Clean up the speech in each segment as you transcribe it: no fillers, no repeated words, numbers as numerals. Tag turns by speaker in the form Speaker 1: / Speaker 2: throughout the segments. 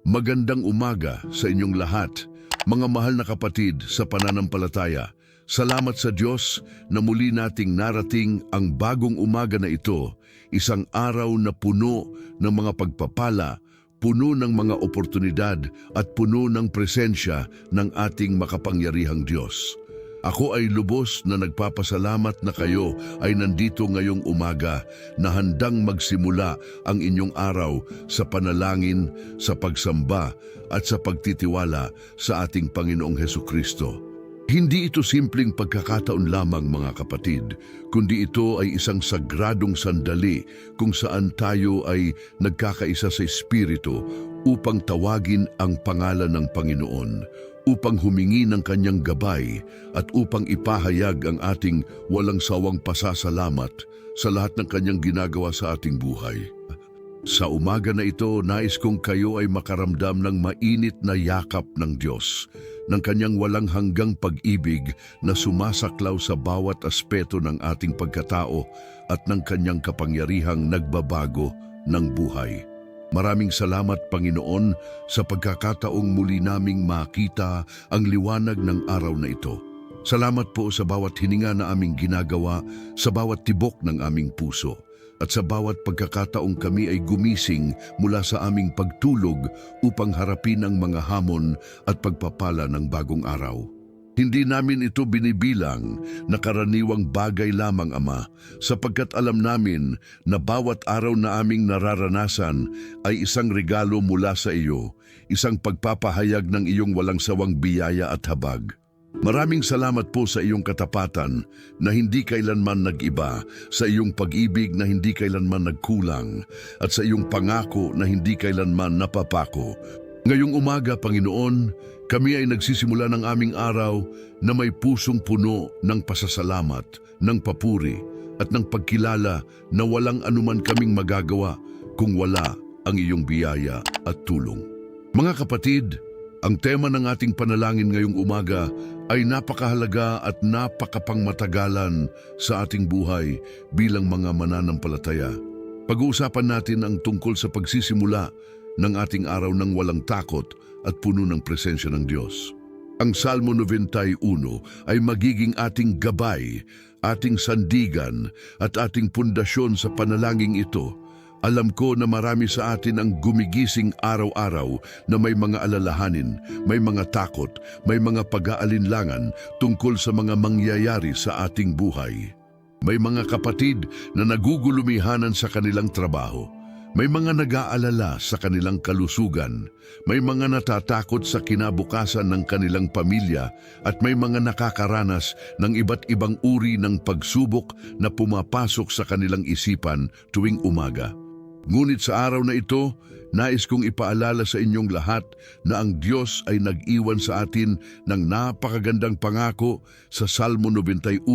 Speaker 1: Magandang umaga sa inyong lahat, mga mahal na kapatid sa pananampalataya. Salamat sa Diyos na muli nating narating ang bagong umaga na ito, isang araw na puno ng mga pagpapala, puno ng mga oportunidad at puno ng presensya ng ating makapangyarihang Diyos. Ako ay lubos na nagpapasalamat na kayo ay nandito ngayong umaga na handang magsimula ang inyong araw sa panalangin, sa pagsamba at sa pagtitiwala sa ating Panginoong Hesukristo. Hindi ito simpleng pagkakataon lamang mga kapatid, kundi ito ay isang sagradong sandali kung saan tayo ay nagkakaisa sa Espiritu upang tawagin ang pangalan ng Panginoon, upang humingi ng kanyang gabay at upang ipahayag ang ating walang sawang pasasalamat sa lahat ng kanyang ginagawa sa ating buhay. Sa umaga na ito, nais kong kayo ay makaramdam ng mainit na yakap ng Diyos, ng kanyang walang hanggang pag-ibig na sumasaklaw sa bawat aspeto ng ating pagkatao at ng kanyang kapangyarihang nagbabago ng buhay. Maraming salamat, Panginoon, sa pagkakataong muli naming makita ang liwanag ng araw na ito. Salamat po sa bawat hininga na aming ginagawa, sa bawat tibok ng aming puso, at sa bawat pagkakataong kami ay gumising mula sa aming pagtulog upang harapin ang mga hamon at pagpapala ng bagong araw. Hindi namin ito binibilang na karaniwang bagay lamang, Ama, sapagkat alam namin na bawat araw na aming nararanasan ay isang regalo mula sa iyo, isang pagpapahayag ng iyong walang sawang biyaya at habag. Maraming salamat po sa iyong katapatan na hindi kailanman nag-iba, sa iyong pag-ibig na hindi kailanman nagkulang, at sa iyong pangako na hindi kailanman napapako. Ngayong umaga, Panginoon, kami ay nagsisimula ng aming araw na may pusong puno ng pasasalamat, ng papuri at ng pagkilala na walang anuman kaming magagawa kung wala ang iyong biyaya at tulong. Mga kapatid, ang tema ng ating panalangin ngayong umaga ay napakahalaga at napakapangmatagalan sa ating buhay bilang mga mananampalataya. Pag-uusapan natin ang tungkol sa pagsisimula ng ating araw ng walang takot at puno ng presensya ng Diyos. Ang Salmo 91 ay magiging ating gabay, ating sandigan at ating pundasyon sa panalangin ito. Alam ko na marami sa atin ang gumigising araw-araw na may mga alalahanin, may mga takot, may mga pag-aalinlangan tungkol sa mga mangyayari sa ating buhay. May mga kapatid na nagugulumihanan sa kanilang trabaho. May mga nag-aalala sa kanilang kalusugan, may mga natatakot sa kinabukasan ng kanilang pamilya at may mga nakakaranas ng iba't ibang uri ng pagsubok na pumapasok sa kanilang isipan tuwing umaga. Ngunit sa araw na ito, nais kong ipaalala sa inyong lahat na ang Diyos ay nag-iwan sa atin ng napakagandang pangako sa Salmo 91,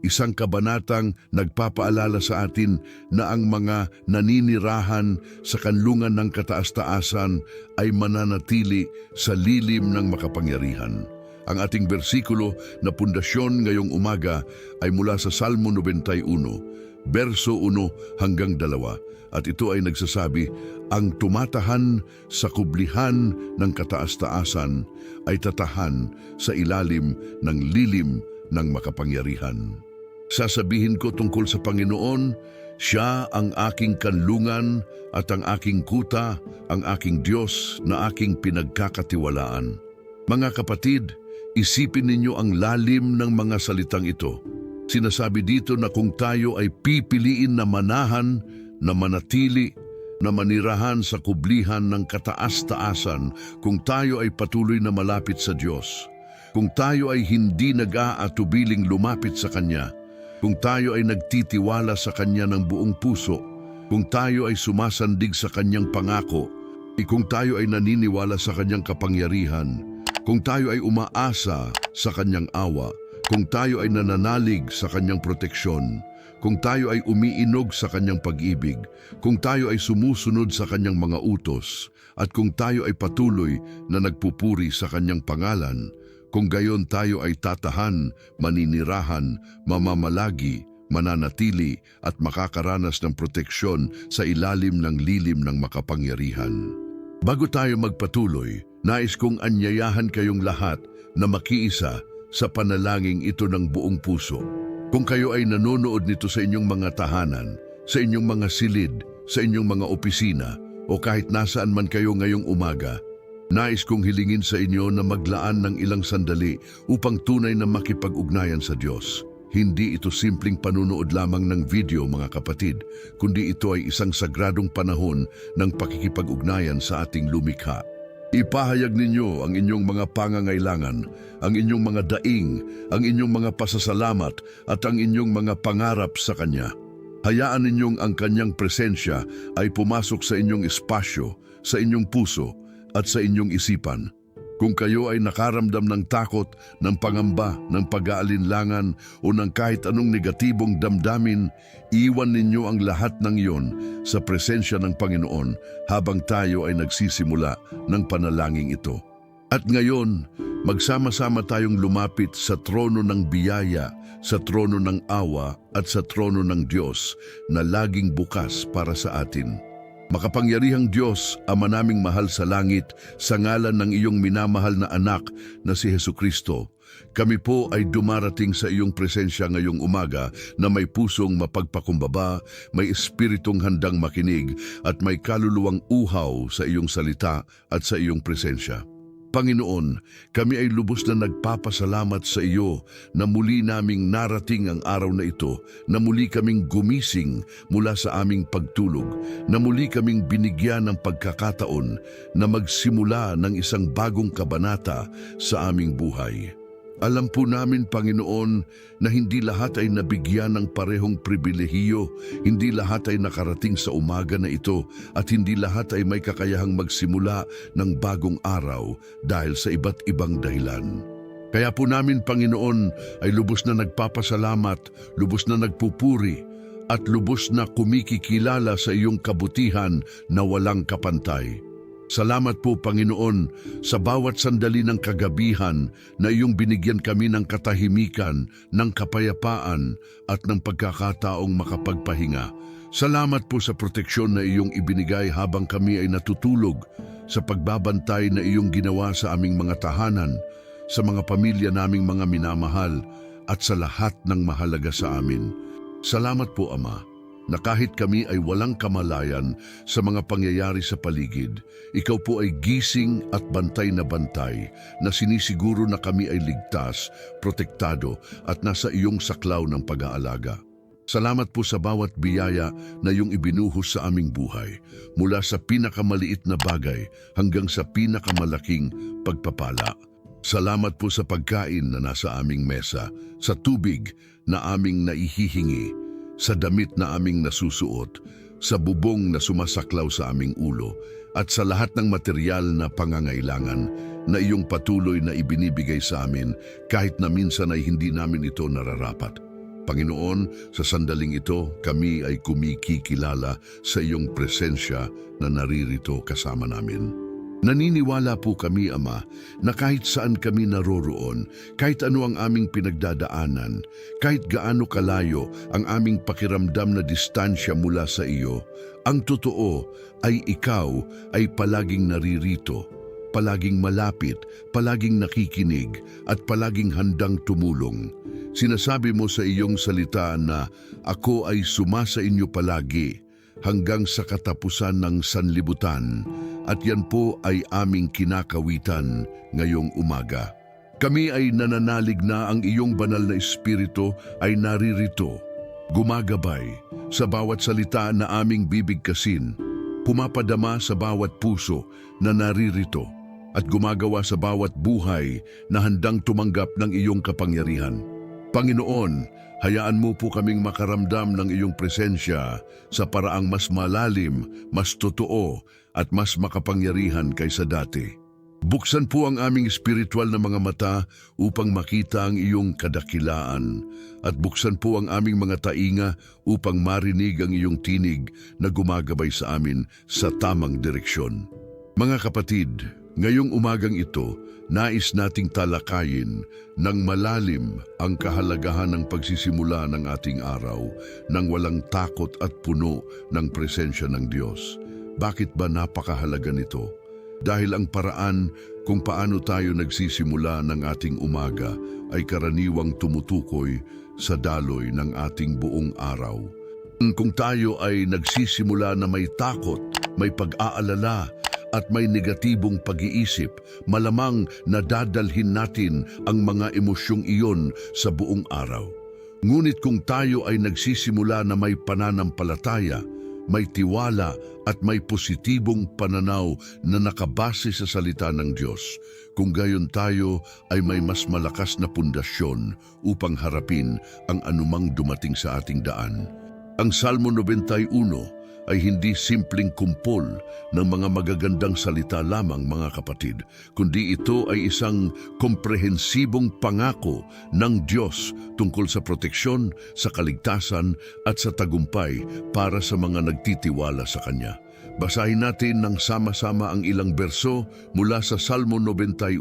Speaker 1: isang kabanatang nagpapaalala sa atin na ang mga naninirahan sa kanlungan ng kataas-taasan ay mananatili sa lilim ng makapangyarihan. Ang ating bersikulo na pundasyon ngayong umaga ay mula sa Salmo 91, verso 1 hanggang 2. At ito ay nagsasabi, ang tumatahan sa kublihan ng kataas-taasan ay tatahan sa ilalim ng lilim ng makapangyarihan. Sasabihin ko tungkol sa Panginoon, siya ang aking kanlungan at ang aking kuta, ang aking Diyos na aking pinagkakatiwalaan. Mga kapatid, isipin ninyo ang lalim ng mga salitang ito. Sinasabi dito na kung tayo ay pipiliin na manahan, na manatili, na manirahan sa kublihan ng kataas-taasan, kung tayo ay patuloy na malapit sa Diyos, kung tayo ay hindi nag-aatubiling lumapit sa Kanya, kung tayo ay nagtitiwala sa Kanya ng buong puso, kung tayo ay sumasandig sa Kanyang pangako, kung tayo ay naniniwala sa Kanyang kapangyarihan, kung tayo ay umaasa sa Kanyang awa, kung tayo ay nananalig sa Kanyang proteksyon, kung tayo ay umiinog sa Kanyang pag-ibig, kung tayo ay sumusunod sa Kanyang mga utos, at kung tayo ay patuloy na nagpupuri sa Kanyang pangalan, kung gayon tayo ay tatahan, maninirahan, mamamalagi, mananatili at makakaranas ng proteksyon sa ilalim ng lilim ng makapangyarihan. Bago tayo magpatuloy, nais kong anyayahan kayong lahat na makiisa sa panalangin ito ng buong puso. Kung kayo ay nanonood nito sa inyong mga tahanan, sa inyong mga silid, sa inyong mga opisina, o kahit nasaan man kayo ngayong umaga, nais kong hilingin sa inyo na maglaan ng ilang sandali upang tunay na makipag-ugnayan sa Diyos. Hindi ito simpleng panunood lamang ng video, mga kapatid, kundi ito ay isang sagradong panahon ng pakikipag-ugnayan sa ating lumikha. Ipahayag ninyo ang inyong mga pangangailangan, ang inyong mga daing, ang inyong mga pasasalamat at ang inyong mga pangarap sa Kanya. Hayaan ninyong ang Kanyang presensya ay pumasok sa inyong espasyo, sa inyong puso at sa inyong isipan. Kung kayo ay nakaramdam ng takot, ng pangamba, ng pag-aalinlangan o ng kahit anong negatibong damdamin, iwan ninyo ang lahat ng iyon sa presensya ng Panginoon habang tayo ay nagsisimula ng panalangin ito. At ngayon, magsama-sama tayong lumapit sa trono ng biyaya, sa trono ng awa at sa trono ng Diyos na laging bukas para sa atin. Makapangyarihang Diyos, Ama naming mahal sa langit, sa ngalan ng iyong minamahal na anak na si Jesucristo, kami po ay dumarating sa iyong presensya ngayong umaga na may pusong mapagpakumbaba, may espiritong handang makinig at may kaluluwang uhaw sa iyong salita at sa iyong presensya. Panginoon, kami ay lubos na nagpapasalamat sa iyo na muli naming narating ang araw na ito, na muli kaming gumising mula sa aming pagtulog, na muli kaming binigyan ng pagkakataon na magsimula ng isang bagong kabanata sa aming buhay. Alam po namin, Panginoon, na hindi lahat ay nabigyan ng parehong pribilehiyo, hindi lahat ay nakarating sa umaga na ito, at hindi lahat ay may kakayahang magsimula ng bagong araw dahil sa iba't ibang dahilan. Kaya po namin, Panginoon, ay lubos na nagpapasalamat, lubos na nagpupuri, at lubos na kumikikilala sa iyong kabutihan na walang kapantay. Salamat po, Panginoon, sa bawat sandali ng kagabihan na iyong binigyan kami ng katahimikan, ng kapayapaan at ng pagkakataong makapagpahinga. Salamat po sa proteksyon na iyong ibinigay habang kami ay natutulog, sa pagbabantay na iyong ginawa sa aming mga tahanan, sa mga pamilya naming mga minamahal at sa lahat ng mahalaga sa amin. Salamat po, Ama, na kahit kami ay walang kamalayan sa mga pangyayari sa paligid, ikaw po ay gising at bantay na sinisiguro na kami ay ligtas, protektado at nasa iyong saklaw ng pag-aalaga. Salamat po sa bawat biyaya na iyong ibinuhos sa aming buhay, mula sa pinakamaliit na bagay hanggang sa pinakamalaking pagpapala. Salamat po sa pagkain na nasa aming mesa, sa tubig na aming naihihingi, sa damit na aming nasusuot, sa bubong na sumasaklaw sa aming ulo, at sa lahat ng material na pangangailangan na iyong patuloy na ibinibigay sa amin kahit na minsan ay hindi namin ito nararapat. Panginoon, sa sandaling ito, kami ay kumikikilala sa iyong presensya na naririto kasama namin. Naniniwala po kami, Ama, na kahit saan kami naroroon, kahit ano ang aming pinagdadaanan, kahit gaano kalayo ang aming pakiramdam na distansya mula sa iyo, ang totoo ay ikaw ay palaging naririto, palaging malapit, palaging nakikinig, at palaging handang tumulong. Sinasabi mo sa iyong salita na ako ay sumasa inyo palagi hanggang sa katapusan ng sanlibutan, at yan po ay aming kinakawitan ngayong umaga. Kami ay nananalig na ang iyong banal na espiritu ay naririto, gumagabay sa bawat salita na aming bibigkasin, pumapadama sa bawat puso na naririto, at gumagawa sa bawat buhay na handang tumanggap ng iyong kapangyarihan. Panginoon, hayaan mo po kaming makaramdam ng iyong presensya sa paraang mas malalim, mas totoo, at mas makapangyarihan kaysa dati. Buksan po ang aming espiritual na mga mata upang makita ang iyong kadakilaan, at buksan po ang aming mga tainga upang marinig ang iyong tinig na gumagabay sa amin sa tamang direksyon. Mga kapatid, ngayong umagang ito, nais nating talakayin ng malalim ang kahalagahan ng pagsisimula ng ating araw nang walang takot at puno ng presensya ng Diyos. Bakit ba napakahalaga nito? Dahil ang paraan kung paano tayo nagsisimula ng ating umaga ay karaniwang tumutukoy sa daloy ng ating buong araw. Kung tayo ay nagsisimula na may takot, may pag-aalala at may negatibong pag-iisip, malamang nadadalhin natin ang mga emosyong iyon sa buong araw. Ngunit kung tayo ay nagsisimula na may pananampalataya, may tiwala at may positibong pananaw na nakabase sa salita ng Diyos, kung gayon tayo ay may mas malakas na pundasyon upang harapin ang anumang dumating sa ating daan. Ang Salmo 91 ay hindi simpleng kumpol ng mga magagandang salita lamang, mga kapatid, kundi ito ay isang komprehensibong pangako ng Diyos tungkol sa proteksyon, sa kaligtasan at sa tagumpay para sa mga nagtitiwala sa Kanya. Basahin natin ng sama-sama ang ilang berso mula sa Salmo 91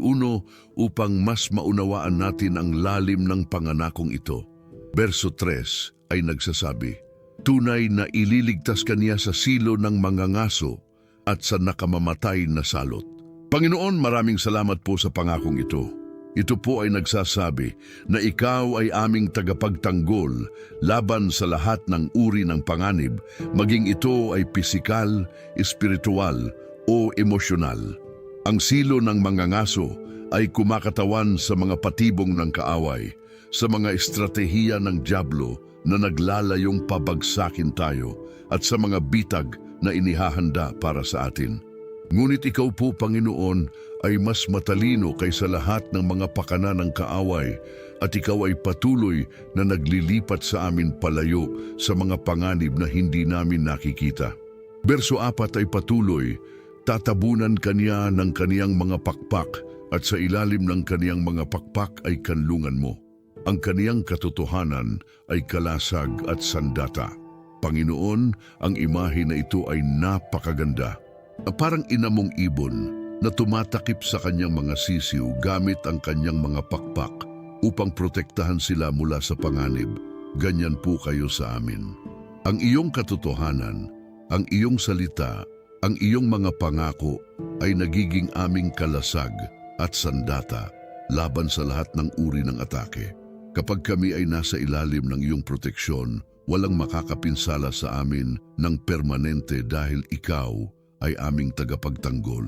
Speaker 1: upang mas maunawaan natin ang lalim ng panganakong ito. Berso 3 ay nagsasabi, "Tunay na ililigtas ka niya sa silo ng mga ngaso at sa nakamamatay na salot." Panginoon, maraming salamat po sa pangakong ito. Ito po ay nagsasabi na ikaw ay aming tagapagtanggol laban sa lahat ng uri ng panganib, maging ito ay pisikal, espiritual o emosyonal. Ang silo ng mga ngaso ay kumakatawan sa mga patibong ng kaaway, sa mga estratehiya ng dyablo na naglalayong pabagsakin tayo at sa mga bitag na inihahanda para sa atin. Ngunit ikaw po, Panginoon, ay mas matalino kaysa lahat ng mga pakana ng kaaway at ikaw ay patuloy na naglilipat sa amin palayo sa mga panganib na hindi namin nakikita. Berso 4 ay patuloy, "Tatabunan kaniya ng kaniyang mga pakpak at sa ilalim ng kaniyang mga pakpak ay kanlungan mo. Ang kaniyang katotohanan ay kalasag at sandata." Panginoon, ang imahe na ito ay napakaganda. Parang ina mong ibon na tumatakip sa kanyang mga sisiw gamit ang kanyang mga pakpak upang protektahan sila mula sa panganib. Ganyan po kayo sa amin. Ang iyong katotohanan, ang iyong salita, ang iyong mga pangako ay nagiging aming kalasag at sandata laban sa lahat ng uri ng atake. Kapag kami ay nasa ilalim ng iyong proteksyon, walang makakapinsala sa amin ng permanente dahil ikaw ay aming tagapagtanggol.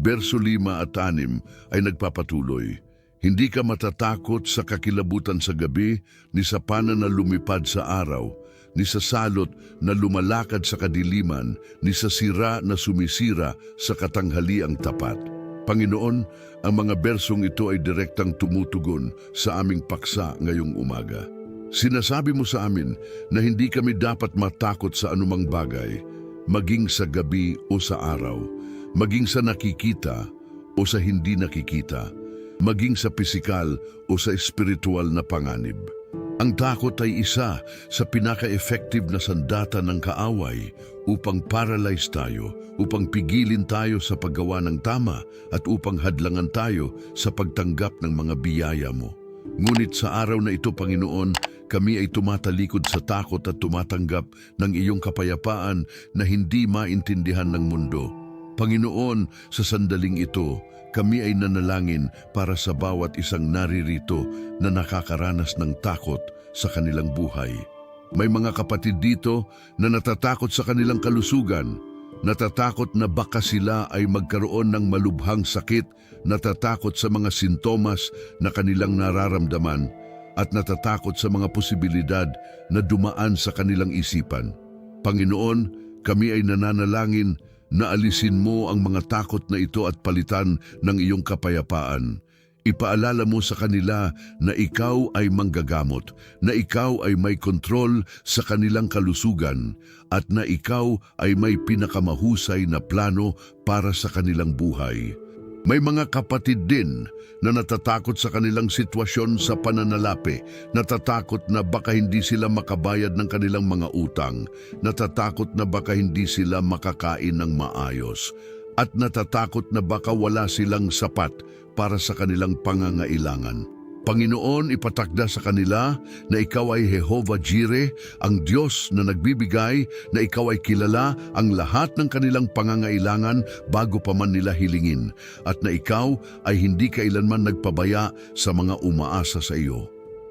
Speaker 1: Berso 5 at 6 ay nagpapatuloy, "Hindi ka matatakot sa kakilabutan sa gabi, ni sa pana na lumipad sa araw, ni sa salot na lumalakad sa kadiliman, ni sa sira na sumisira sa katanghaliang tapat." Panginoon, ang mga bersong ito ay direktang tumutugon sa aming paksa ngayong umaga. Sinasabi mo sa amin na hindi kami dapat matakot sa anumang bagay, maging sa gabi o sa araw, maging sa nakikita o sa hindi nakikita, maging sa pisikal o sa espiritual na panganib. Ang takot ay isa sa pinaka-effective na sandata ng kaaway upang paralyze tayo, upang pigilin tayo sa paggawa ng tama at upang hadlangan tayo sa pagtanggap ng mga biyaya mo. Ngunit sa araw na ito, Panginoon, kami ay tumatalikod sa takot at tumatanggap ng iyong kapayapaan na hindi maintindihan ng mundo. Panginoon, sa sandaling ito, kami ay nanalangin para sa bawat isang naririto na nakakaranas ng takot sa kanilang buhay. May mga kapatid dito na natatakot sa kanilang kalusugan, natatakot na baka sila ay magkaroon ng malubhang sakit, natatakot sa mga sintomas na kanilang nararamdaman, at natatakot sa mga posibilidad na dumaan sa kanilang isipan. Panginoon, kami ay nananalangin na alisin mo ang mga takot na ito at palitan ng iyong kapayapaan. Ipaalala mo sa kanila na ikaw ay manggagamot, na ikaw ay may kontrol sa kanilang kalusugan, at na ikaw ay may pinakamahusay na plano para sa kanilang buhay. May mga kapatid din na natatakot sa kanilang sitwasyon sa pananalapi, natatakot na baka hindi sila makabayad ng kanilang mga utang, natatakot na baka hindi sila makakain ng maayos, at natatakot na baka wala silang sapat para sa kanilang pangangailangan. Panginoon, ipatakda sa kanila na ikaw ay Jehovah Jireh, ang Diyos na nagbibigay, na ikaw ay kilala ang lahat ng kanilang pangangailangan bago pa man nila hilingin, at na ikaw ay hindi kailanman nagpabaya sa mga umaasa sa iyo.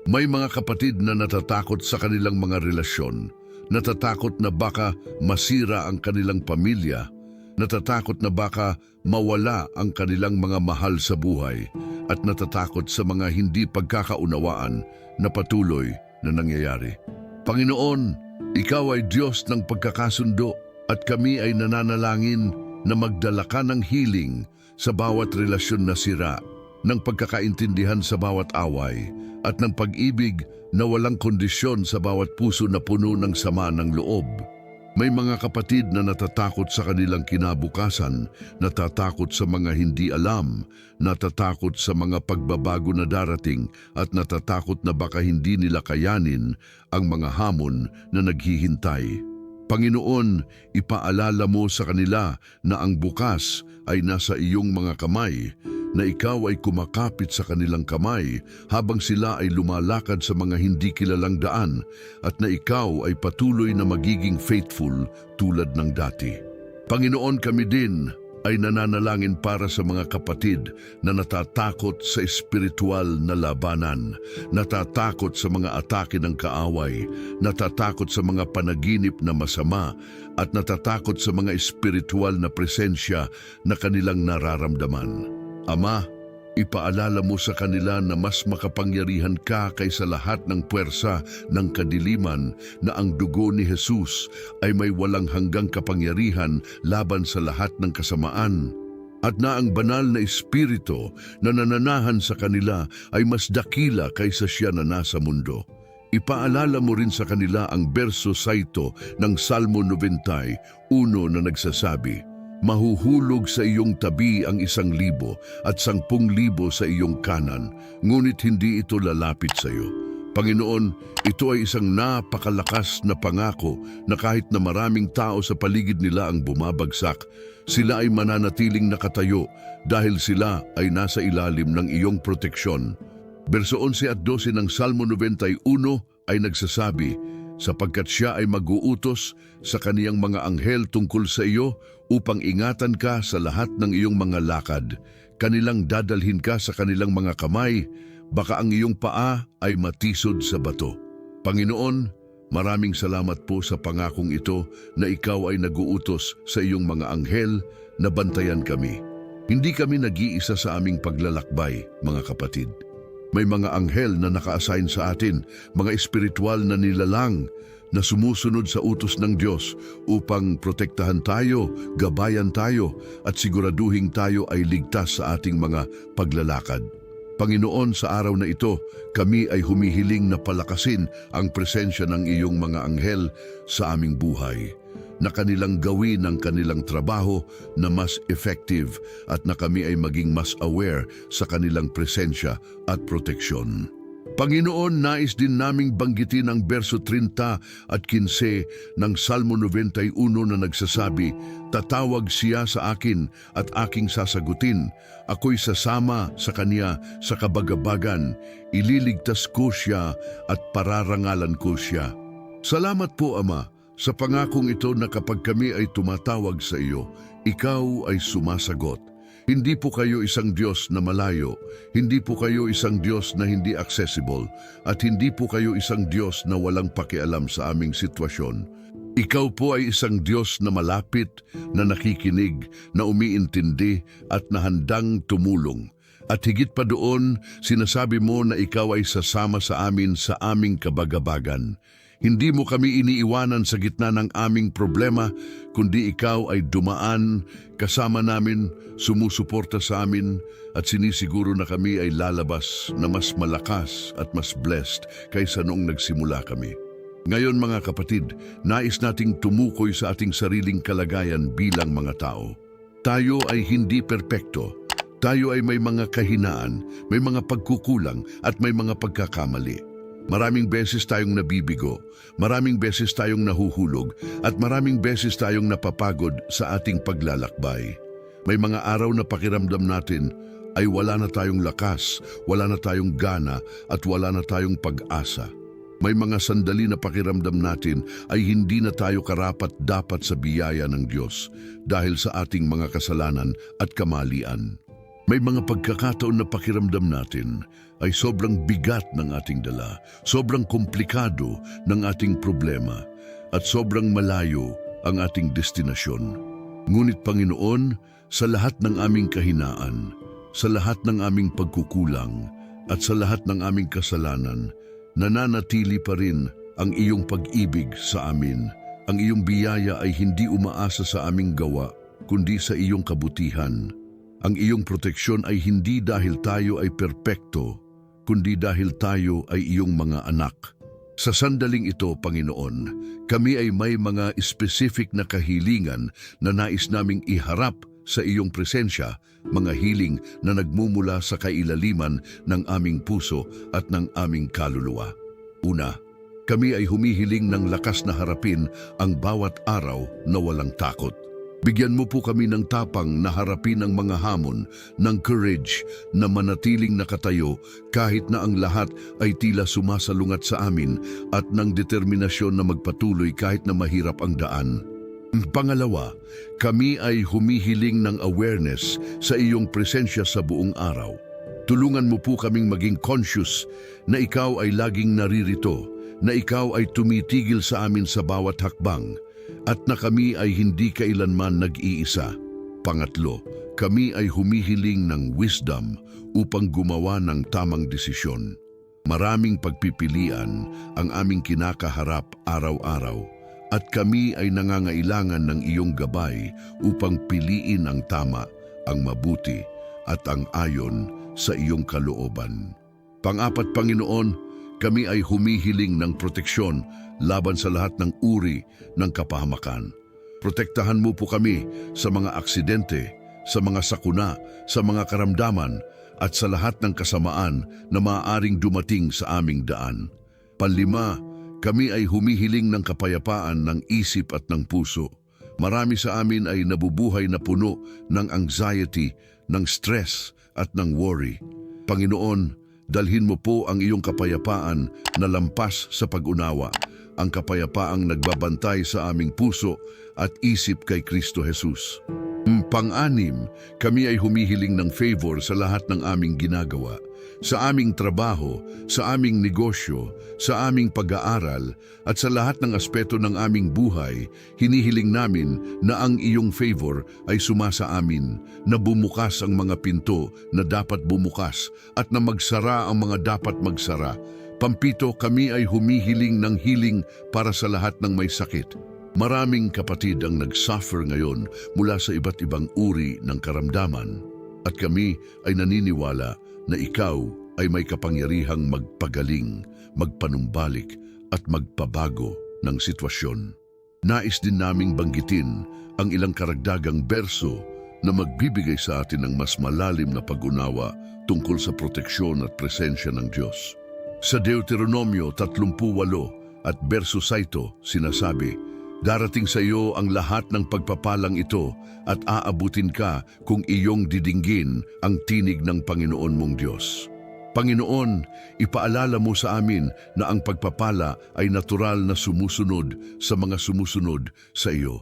Speaker 1: May mga kapatid na natatakot sa kanilang mga relasyon, natatakot na baka masira ang kanilang pamilya, natatakot na baka mawala ang kanilang mga mahal sa buhay, at natatakot sa mga hindi pagkakaunawaan na patuloy na nangyayari. Panginoon, ikaw ay Diyos ng pagkakasundo at kami ay nananalangin na magdala ka ng healing sa bawat relasyon na sira, ng pagkakaintindihan sa bawat away, at ng pag-ibig na walang kondisyon sa bawat puso na puno ng sama ng loob. May mga kapatid na natatakot sa kanilang kinabukasan, natatakot sa mga hindi alam, natatakot sa mga pagbabago na darating, at natatakot na baka hindi nila kayanin ang mga hamon na naghihintay. Panginoon, ipaalala mo sa kanila na ang bukas ay nasa iyong mga kamay, na ikaw ay kumakapit sa kanilang kamay habang sila ay lumalakad sa mga hindi kilalang daan, at na ikaw ay patuloy na magiging faithful tulad ng dati. Panginoon, kami din ay nananalangin para sa mga kapatid na natatakot sa espiritual na labanan, natatakot sa mga atake ng kaaway, natatakot sa mga panaginip na masama, at natatakot sa mga espiritual na presensya na kanilang nararamdaman. Ama, ipaalala mo sa kanila na mas makapangyarihan ka kaysa lahat ng puwersa ng kadiliman, na ang dugo ni Jesus ay may walang hanggang kapangyarihan laban sa lahat ng kasamaan, at na ang banal na espiritu na nananahan sa kanila ay mas dakila kaysa siya na nasa mundo. Ipaalala mo rin sa kanila ang berso 7 ng Salmo 91 na nagsasabi, "Mahuhulog sa iyong tabi ang 1,000 at 10,000 sa iyong kanan, ngunit hindi ito lalapit sa iyo." Panginoon, ito ay isang napakalakas na pangako na kahit na maraming tao sa paligid nila ang bumabagsak, sila ay mananatiling nakatayo dahil sila ay nasa ilalim ng iyong proteksyon. Berso 11 at 12 ng Salmo 91 ay nagsasabi, "Sapagkat siya ay mag-uutos sa kaniyang mga anghel tungkol sa iyo upang ingatan ka sa lahat ng iyong mga lakad. Kanilang dadalhin ka sa kanilang mga kamay, baka ang iyong paa ay matisod sa bato." Panginoon, maraming salamat po sa pangakong ito na ikaw ay nag-uutos sa iyong mga anghel na bantayan kami. Hindi kami nag-iisa sa aming paglalakbay, mga kapatid. May mga anghel na naka-assign sa atin, mga espiritual na nilalang na sumusunod sa utos ng Diyos upang protektahan tayo, gabayan tayo, at siguraduhin tayo ay ligtas sa ating mga paglalakad. Panginoon, sa araw na ito, kami ay humihiling na palakasin ang presensya ng iyong mga anghel sa aming buhay, na kanilang gawin ang kanilang trabaho na mas effective, at na kami ay maging mas aware sa kanilang presensya at proteksyon. Panginoon, nais din naming banggitin ang berso 30 at 15 ng Salmo 91 na nagsasabi, "Tatawag siya sa akin at aking sasagutin. Ako'y sasama sa kanya sa kabagabagan. Ililigtas ko siya at pararangalan ko siya." Salamat po, Ama, sa pangakong ito na kapag kami ay tumatawag sa iyo, ikaw ay sumasagot. Hindi po kayo isang Diyos na malayo, hindi po kayo isang Diyos na hindi accessible, at hindi po kayo isang Diyos na walang pakialam sa aming sitwasyon. Ikaw po ay isang Diyos na malapit, na nakikinig, na umiintindi, at na handang tumulong. At higit pa doon, sinasabi mo na ikaw ay sasama sa amin sa aming kabagabagan. Hindi mo kami iniiwanan sa gitna ng aming problema, kundi ikaw ay dumaan kasama namin, sumusuporta sa amin, at sinisiguro na kami ay lalabas na mas malakas at mas blessed kaysa noong nagsimula kami. Ngayon, mga kapatid, nais nating tumukoy sa ating sariling kalagayan bilang mga tao. Tayo ay hindi perpekto. Tayo ay may mga kahinaan, may mga pagkukulang, at may mga pagkakamali. Maraming beses tayong nabibigo, maraming beses tayong nahuhulog, at maraming beses tayong napapagod sa ating paglalakbay. May mga araw na pakiramdam natin ay wala na tayong lakas, wala na tayong gana at wala na tayong pag-asa. May mga sandali na pakiramdam natin ay hindi na tayo karapat-dapat sa biyaya ng Diyos dahil sa ating mga kasalanan at kamalian. May mga pagkakataon na pakiramdam natin ay sobrang bigat ng ating dala, sobrang komplikado ng ating problema at sobrang malayo ang ating destinasyon. Ngunit Panginoon, sa lahat ng aming kahinaan, sa lahat ng aming pagkukulang at sa lahat ng aming kasalanan, nananatili pa rin ang iyong pag-ibig sa amin. Ang iyong biyaya ay hindi umaasa sa aming gawa, kundi sa iyong kabutihan. Ang iyong proteksyon ay hindi dahil tayo ay perpekto, kundi dahil tayo ay iyong mga anak. Sa sandaling ito, Panginoon, kami ay may mga specific na kahilingan na nais naming iharap sa iyong presensya, mga hiling na nagmumula sa kailaliman ng aming puso at ng aming kaluluwa. Una, kami ay humihiling ng lakas na harapin ang bawat araw na walang takot. Bigyan mo po kami ng tapang na harapin ang mga hamon, ng courage na manatiling nakatayo kahit na ang lahat ay tila sumasalungat sa amin at ng determinasyon na magpatuloy kahit na mahirap ang daan. Pangalawa, kami ay humihiling ng awareness sa iyong presensya sa buong araw. Tulungan mo po kaming maging conscious na ikaw ay laging naririto, na ikaw ay tumitigil sa amin sa bawat hakbang, at na kami ay hindi kailanman nag-iisa. Pangatlo, kami ay humihiling ng wisdom upang gumawa ng tamang desisyon. Maraming pagpipilian ang aming kinakaharap araw-araw, at kami ay nangangailangan ng iyong gabay upang piliin ang tama, ang mabuti, at ang ayon sa iyong kalooban. Pang-apat, Panginoon, kami ay humihiling ng proteksyon laban sa lahat ng uri ng kapahamakan. Protektahan mo po kami sa mga aksidente, sa mga sakuna, sa mga karamdaman, at sa lahat ng kasamaan na maaaring dumating sa aming daan. Panlima, kami ay humihiling ng kapayapaan ng isip at ng puso. Marami sa amin ay nabubuhay na puno ng anxiety, ng stress at ng worry. Panginoon, dalhin mo po ang iyong kapayapaan na lampas sa pag-unawa, ang kapayapaang nagbabantay sa aming puso at isip kay Kristo Jesus. Pang-anim, kami ay humihiling ng favor sa lahat ng aming ginagawa. Sa aming trabaho, sa aming negosyo, sa aming pag-aaral, at sa lahat ng aspeto ng aming buhay, hinihiling namin na ang iyong favor ay sumasa amin, na bumukas ang mga pinto na dapat bumukas at na magsara ang mga dapat magsara. Pampito, kami ay humihiling ng healing para sa lahat ng may sakit. Maraming kapatid ang nag-suffer ngayon mula sa iba't ibang uri ng karamdaman, at kami ay naniniwala na ikaw ay may kapangyarihang magpagaling, magpanumbalik at magpabago ng sitwasyon. Nais din naming banggitin ang ilang karagdagang berso na magbibigay sa atin ng mas malalim na pag-unawa tungkol sa proteksyon at presensya ng Diyos. Sa Deuteronomio 38 at berso 7 sinasabi, "Darating sa iyo ang lahat ng pagpapalang ito at aabutin ka kung iyong didinggin ang tinig ng Panginoon mong Diyos." Panginoon, ipaalala mo sa amin na ang pagpapala ay natural na sumusunod sa mga sumusunod sa iyo.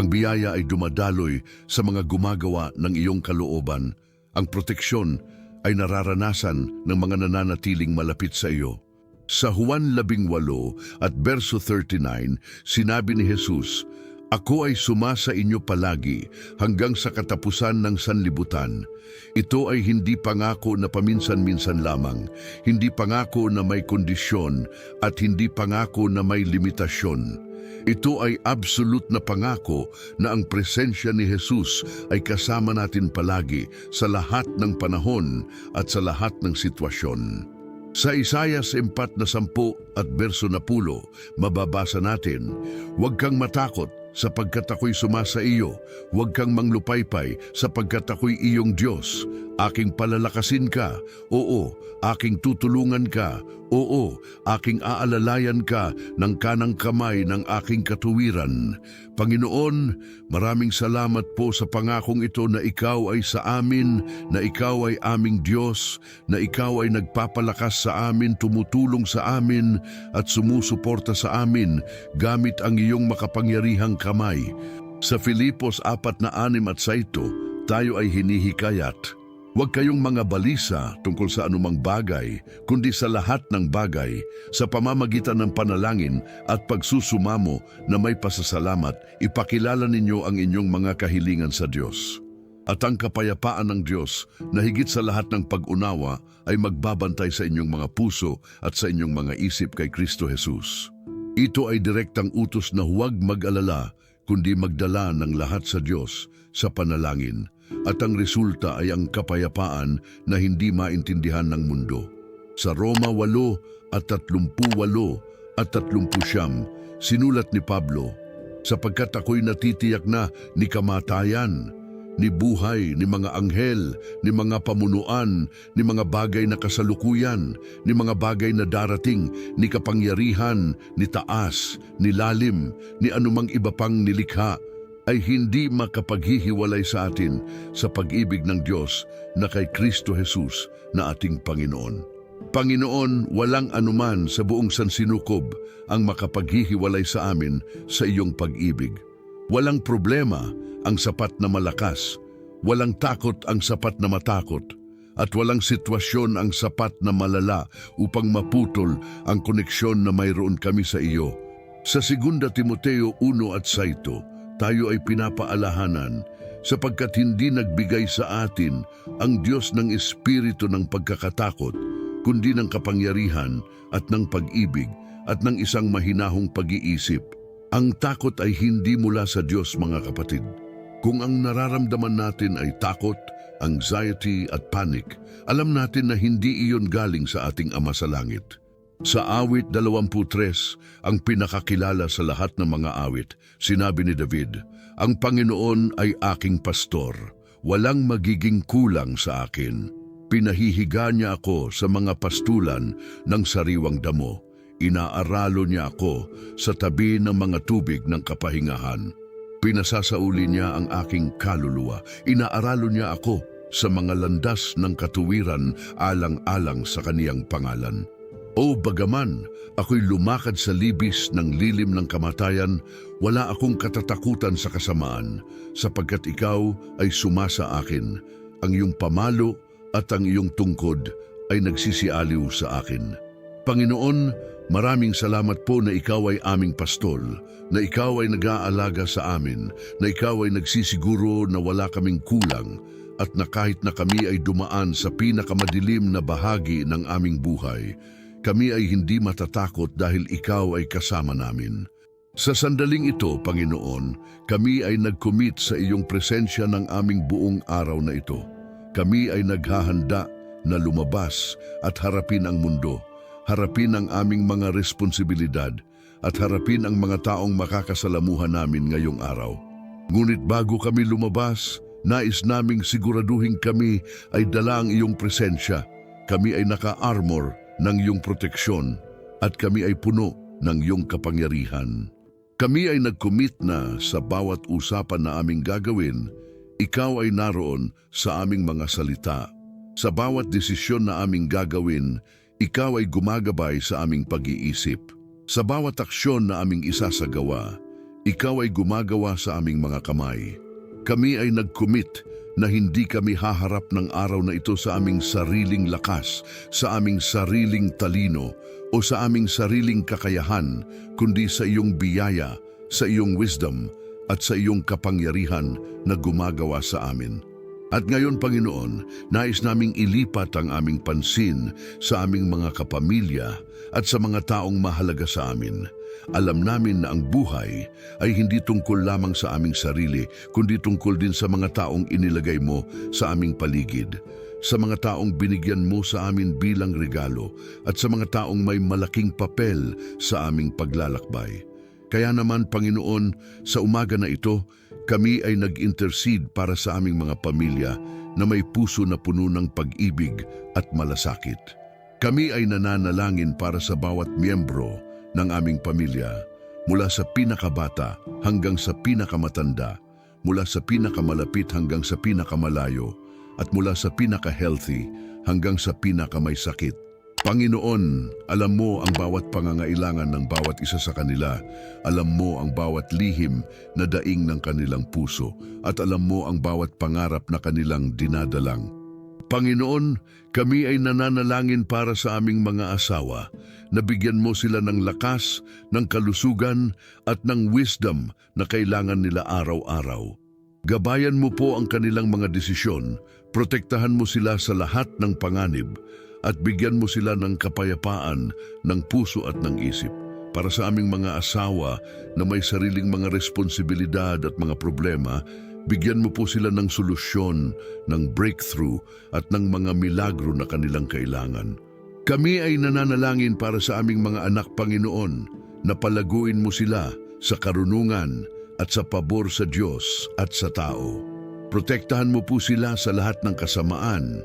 Speaker 1: Ang biyaya ay dumadaloy sa mga gumagawa ng iyong kalooban. Ang proteksyon ay nararanasan ng mga nananatiling malapit sa iyo. Sa Juan 18 at berso 39, sinabi ni Jesus, "Ako ay sumasa inyo palagi hanggang sa katapusan ng sanlibutan." Ito ay hindi pangako na paminsan-minsan lamang, hindi pangako na may kondisyon at hindi pangako na may limitasyon. Ito ay absolute na pangako na ang presensya ni Jesus ay kasama natin palagi sa lahat ng panahon at sa lahat ng sitwasyon. Sa Isaiah 4:10 at berso 10, mababasa natin, "Huwag kang matakot sapagkat ako'y sumasa iyo. Huwag kang manglupaypay, sapagkat ako'y iyong Diyos. Aking palalakasin ka, oo, aking tutulungan ka, oo, aking aalalayan ka ng kanang kamay ng aking katuwiran. Panginoon, maraming salamat po sa pangakong ito na ikaw ay sa amin, na ikaw ay aming Diyos, na ikaw ay nagpapalakas sa amin, tumutulong sa amin at sumusuporta sa amin gamit ang iyong makapangyarihang kamay. Sa Filipos 4:6 tayo ay hinihikayat. Huwag kayong mga balisa tungkol sa anumang bagay, kundi sa lahat ng bagay, sa pamamagitan ng panalangin at pagsusumamo na may pasasalamat, ipakilala ninyo ang inyong mga kahilingan sa Diyos. At ang kapayapaan ng Diyos na higit sa lahat ng pag-unawa ay magbabantay sa inyong mga puso at sa inyong mga isip kay Kristo Jesus. Ito ay direktang utos na huwag mag-alala, kundi magdala ng lahat sa Diyos sa panalangin. At ang resulta ay ang kapayapaan na hindi maintindihan ng mundo. Sa Roma 8:38 sinulat ni Pablo, sapagkat ako'y natitiyak na ni kamatayan, ni buhay, ni mga anghel, ni mga pamunuan, ni mga bagay na kasalukuyan, ni mga bagay na darating, ni kapangyarihan, ni taas, ni lalim, ni anumang iba pang nilikha, ay hindi makapaghihiwalay sa atin sa pag-ibig ng Diyos na kay Kristo Jesus na ating Panginoon. Panginoon, walang anuman sa buong sansinukob ang makapaghihiwalay sa amin sa iyong pag-ibig. Walang problema ang sapat na malakas, walang takot ang sapat na matakot, at walang sitwasyon ang sapat na malala upang maputol ang koneksyon na mayroon kami sa iyo. Sa 2 Timoteo 1:7, tayo ay pinapaalahanan sapagkat hindi nagbigay sa atin ang Diyos ng espiritu ng pagkakatakot, kundi ng kapangyarihan at ng pag-ibig at ng isang mahinahong pag-iisip. Ang takot ay hindi mula sa Diyos, mga kapatid. Kung ang nararamdaman natin ay takot, anxiety at panic, alam natin na hindi iyon galing sa ating Ama sa Langit. Sa awit 23, ang pinakakilala sa lahat ng mga awit, sinabi ni David, "Ang Panginoon ay aking pastor, walang magiging kulang sa akin. Pinahihiga niya ako sa mga pastulan ng sariwang damo. Inaaralo niya ako sa tabi ng mga tubig ng kapahingahan. Pinasasauli niya ang aking kaluluwa. Inaaralo niya ako sa mga landas ng katuwiran alang-alang sa kaniyang pangalan. O bagaman ako'y lumakad sa libis ng lilim ng kamatayan, wala akong katatakutan sa kasamaan, sapagkat ikaw ay sumasa akin. Ang iyong pamalo at ang iyong tungkod ay nagsisialiw sa akin." Panginoon, maraming salamat po na ikaw ay aming pastol, na ikaw ay nag-aalaga sa amin, na ikaw ay nagsisiguro na wala kaming kulang, at na kahit na kami ay dumaan sa pinakamadilim na bahagi ng aming buhay, kami ay hindi matatakot dahil ikaw ay kasama namin. Sa sandaling ito, Panginoon, kami ay nag-commit sa iyong presensya ng aming buong araw na ito. Kami ay naghahanda na lumabas at harapin ang mundo, harapin ang aming mga responsibilidad, at harapin ang mga taong makakasalamuhan namin ngayong araw. Ngunit bago kami lumabas, nais naming siguraduhin kami ay dala ang iyong presensya. Kami ay naka-armor ng iyong proteksyon at kami ay puno ng iyong kapangyarihan. Kami ay nag-commit na sa bawat usapan na aming gagawin, ikaw ay naroon sa aming mga salita. Sa bawat desisyon na aming gagawin, ikaw ay gumagabay sa aming pag-iisip. Sa bawat aksyon na aming isasagawa, ikaw ay gumagawa sa aming mga kamay. Kami ay nag-commit na hindi kami haharap ng araw na ito sa aming sariling lakas, sa aming sariling talino, o sa aming sariling kakayahan, kundi sa iyong biyaya, sa iyong wisdom, at sa iyong kapangyarihan na gumagawa sa amin. At ngayon, Panginoon, nais naming ilipat ang aming pansin sa aming mga kapamilya at sa mga taong mahalaga sa amin. Alam namin na ang buhay ay hindi tungkol lamang sa aming sarili, kundi tungkol din sa mga taong inilagay mo sa aming paligid, sa mga taong binigyan mo sa amin bilang regalo, at sa mga taong may malaking papel sa aming paglalakbay. Kaya naman, Panginoon, sa umaga na ito, kami ay nag-intercede para sa aming mga pamilya na may puso na puno ng pag-ibig at malasakit. Kami ay nananalangin para sa bawat miyembro ng aming pamilya, mula sa pinakabata hanggang sa pinakamatanda, mula sa pinakamalapit hanggang sa pinakamalayo, at mula sa pinaka-healthy hanggang sa pinakamay sakit. Panginoon, alam mo ang bawat pangangailangan ng bawat isa sa kanila. Alam mo ang bawat lihim na daing ng kanilang puso at alam mo ang bawat pangarap na kanilang dinadalang. Panginoon, kami ay nananalangin para sa aming mga asawa na bigyan mo sila ng lakas, ng kalusugan at ng wisdom na kailangan nila araw-araw. Gabayan mo po ang kanilang mga desisyon, protektahan mo sila sa lahat ng panganib, at bigyan mo sila ng kapayapaan ng puso at ng isip. Para sa aming mga asawa na may sariling mga responsibilidad at mga problema, bigyan mo po sila ng solusyon, ng breakthrough at ng mga milagro na kanilang kailangan. Kami ay nananalangin para sa aming mga anak, Panginoon, na palaguin mo sila sa karunungan at sa pabor sa Diyos at sa tao. Protektahan mo po sila sa lahat ng kasamaan,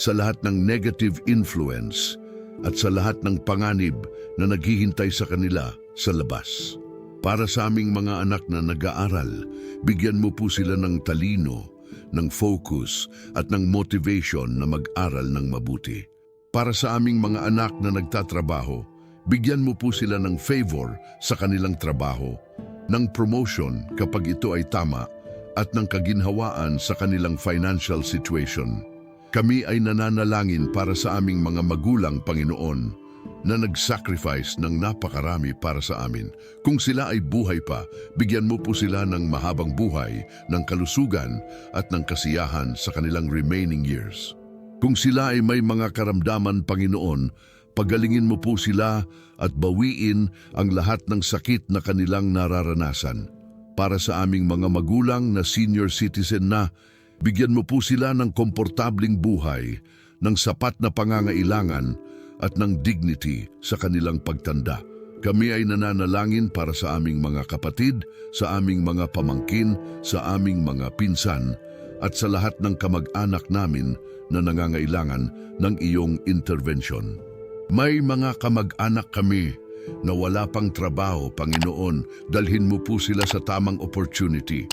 Speaker 1: sa lahat ng negative influence at sa lahat ng panganib na naghihintay sa kanila sa labas. Para sa aming mga anak na nag-aaral, bigyan mo po sila ng talino, ng focus at ng motivation na mag-aral ng mabuti. Para sa aming mga anak na nagtatrabaho, bigyan mo po sila ng favor sa kanilang trabaho, ng promotion kapag ito ay tama at ng kaginhawaan sa kanilang financial situation. Kami ay nananalangin para sa aming mga magulang, Panginoon, na nag-sacrifice ng napakarami para sa amin. Kung sila ay buhay pa, bigyan mo po sila ng mahabang buhay, ng kalusugan at ng kasiyahan sa kanilang remaining years. Kung sila ay may mga karamdaman, Panginoon, pagalingin mo po sila at bawiin ang lahat ng sakit na kanilang nararanasan. Para sa aming mga magulang na senior citizen na, bigyan mo po sila ng komportabling buhay, ng sapat na pangangailangan at ng dignity sa kanilang pagtanda. Kami ay nananalangin para sa aming mga kapatid, sa aming mga pamangkin, sa aming mga pinsan, at sa lahat ng kamag-anak namin na nangangailangan ng iyong intervention. May mga kamag-anak kami na wala pang trabaho, Panginoon, dalhin mo po sila sa tamang opportunity.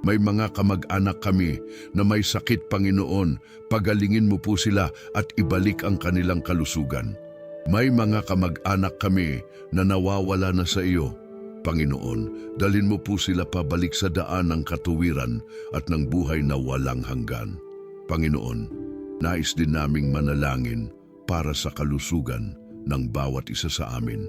Speaker 1: May mga kamag-anak kami na may sakit, Panginoon, pagalingin mo po sila at ibalik ang kanilang kalusugan. May mga kamag-anak kami na nawawala na sa iyo. Panginoon, dalhin mo po sila pabalik sa daan ng katuwiran at ng buhay na walang hanggan. Panginoon, nais din naming manalangin para sa kalusugan ng bawat isa sa amin.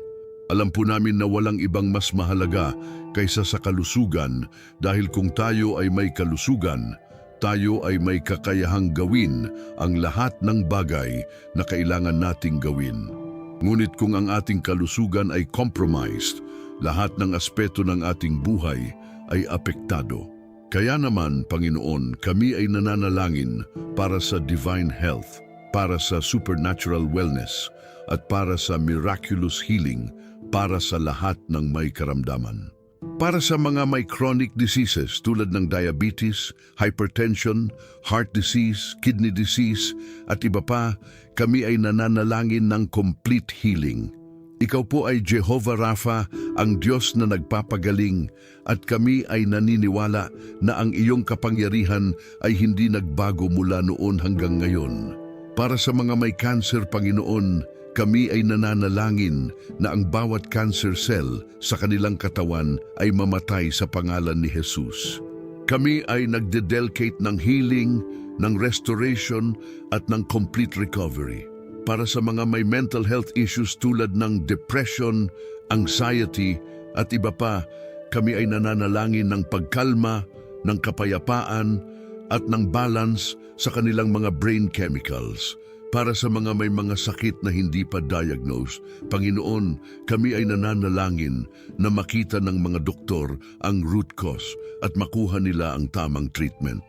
Speaker 1: Alam po namin na walang ibang mas mahalaga kaysa sa kalusugan dahil kung tayo ay may kalusugan, tayo ay may kakayahang gawin ang lahat ng bagay na kailangan nating gawin. Ngunit kung ang ating kalusugan ay compromised, lahat ng aspeto ng ating buhay ay apektado. Kaya naman, Panginoon, kami ay nananalangin para sa divine health, para sa supernatural wellness, at para sa miraculous healing para sa lahat ng may karamdaman. Para sa mga may chronic diseases tulad ng diabetes, hypertension, heart disease, kidney disease, at iba pa, kami ay nananalangin ng complete healing. Ikaw po ay Jehovah Rapha, ang Diyos na nagpapagaling, at kami ay naniniwala na ang iyong kapangyarihan ay hindi nagbago mula noon hanggang ngayon. Para sa mga may cancer, Panginoon, kami ay nananalangin na ang bawat cancer cell sa kanilang katawan ay mamatay sa pangalan ni Jesus. Kami ay nagdedelcate ng healing, ng restoration at ng complete recovery. Para sa mga may mental health issues tulad ng depression, anxiety at iba pa, kami ay nananalangin ng pagkalma, ng kapayapaan at ng balance sa kanilang mga brain chemicals. Para sa mga may mga sakit na hindi pa diagnose, Panginoon, kami ay nananalangin na makita ng mga doktor ang root cause at makuha nila ang tamang treatment.